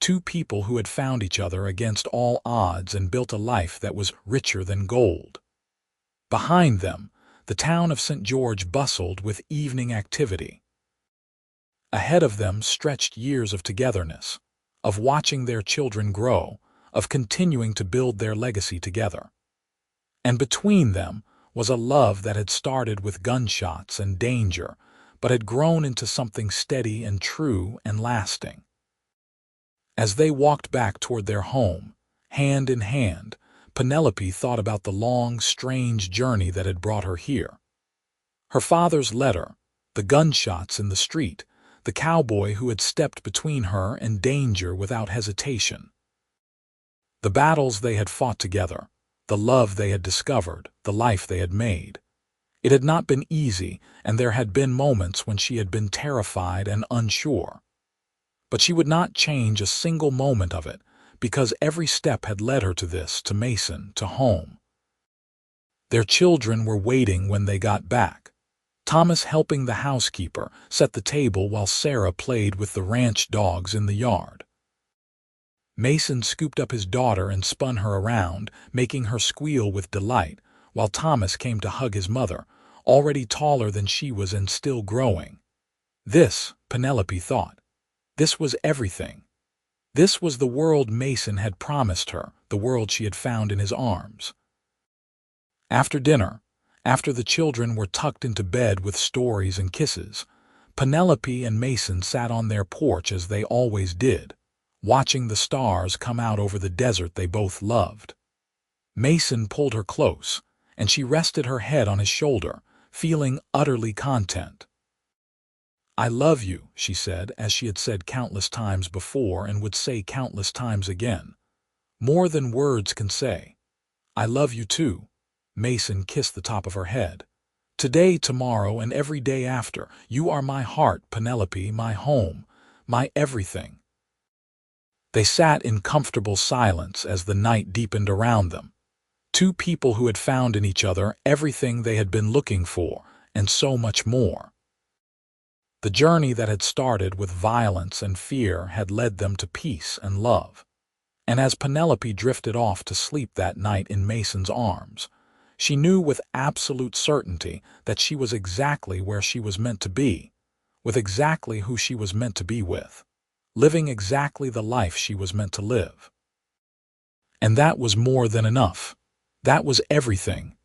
Two people who had found each other against all odds and built a life that was richer than gold. Behind them, the town of St. George bustled with evening activity. Ahead of them stretched years of togetherness, of watching their children grow, of continuing to build their legacy together. And between them was a love that had started with gunshots and danger, but had grown into something steady and true and lasting. As they walked back toward their home, hand in hand, Penelope thought about the long, strange journey that had brought her here. Her father's letter, the gunshots in the street, the cowboy who had stepped between her and danger without hesitation. The battles they had fought together, the love they had discovered, the life they had made. It had not been easy, and there had been moments when she had been terrified and unsure. But she would not change a single moment of it, because every step had led her to this, to Mason, to home. Their children were waiting when they got back. Thomas, helping the housekeeper, set the table while Sarah played with the ranch dogs in the yard. Mason scooped up his daughter and spun her around, making her squeal with delight, while Thomas came to hug his mother, already taller than she was and still growing. This, Penelope thought, this was everything. This was the world Mason had promised her, the world she had found in his arms. After dinner, after the children were tucked into bed with stories and kisses, Penelope and Mason sat on their porch as they always did, watching the stars come out over the desert they both loved. Mason pulled her close, and she rested her head on his shoulder, feeling utterly content. "I love you," she said, as she had said countless times before and would say countless times again. "More than words can say. I love you too." Mason kissed the top of her head. "Today, tomorrow, and every day after, you are my heart, Penelope, my home, my everything." They sat in comfortable silence as the night deepened around them. Two people who had found in each other everything they had been looking for, and so much more. The journey that had started with violence and fear had led them to peace and love. And as Penelope drifted off to sleep that night in Mason's arms, she knew with absolute certainty that she was exactly where she was meant to be, with exactly who she was meant to be with, living exactly the life she was meant to live. And that was more than enough. That was everything.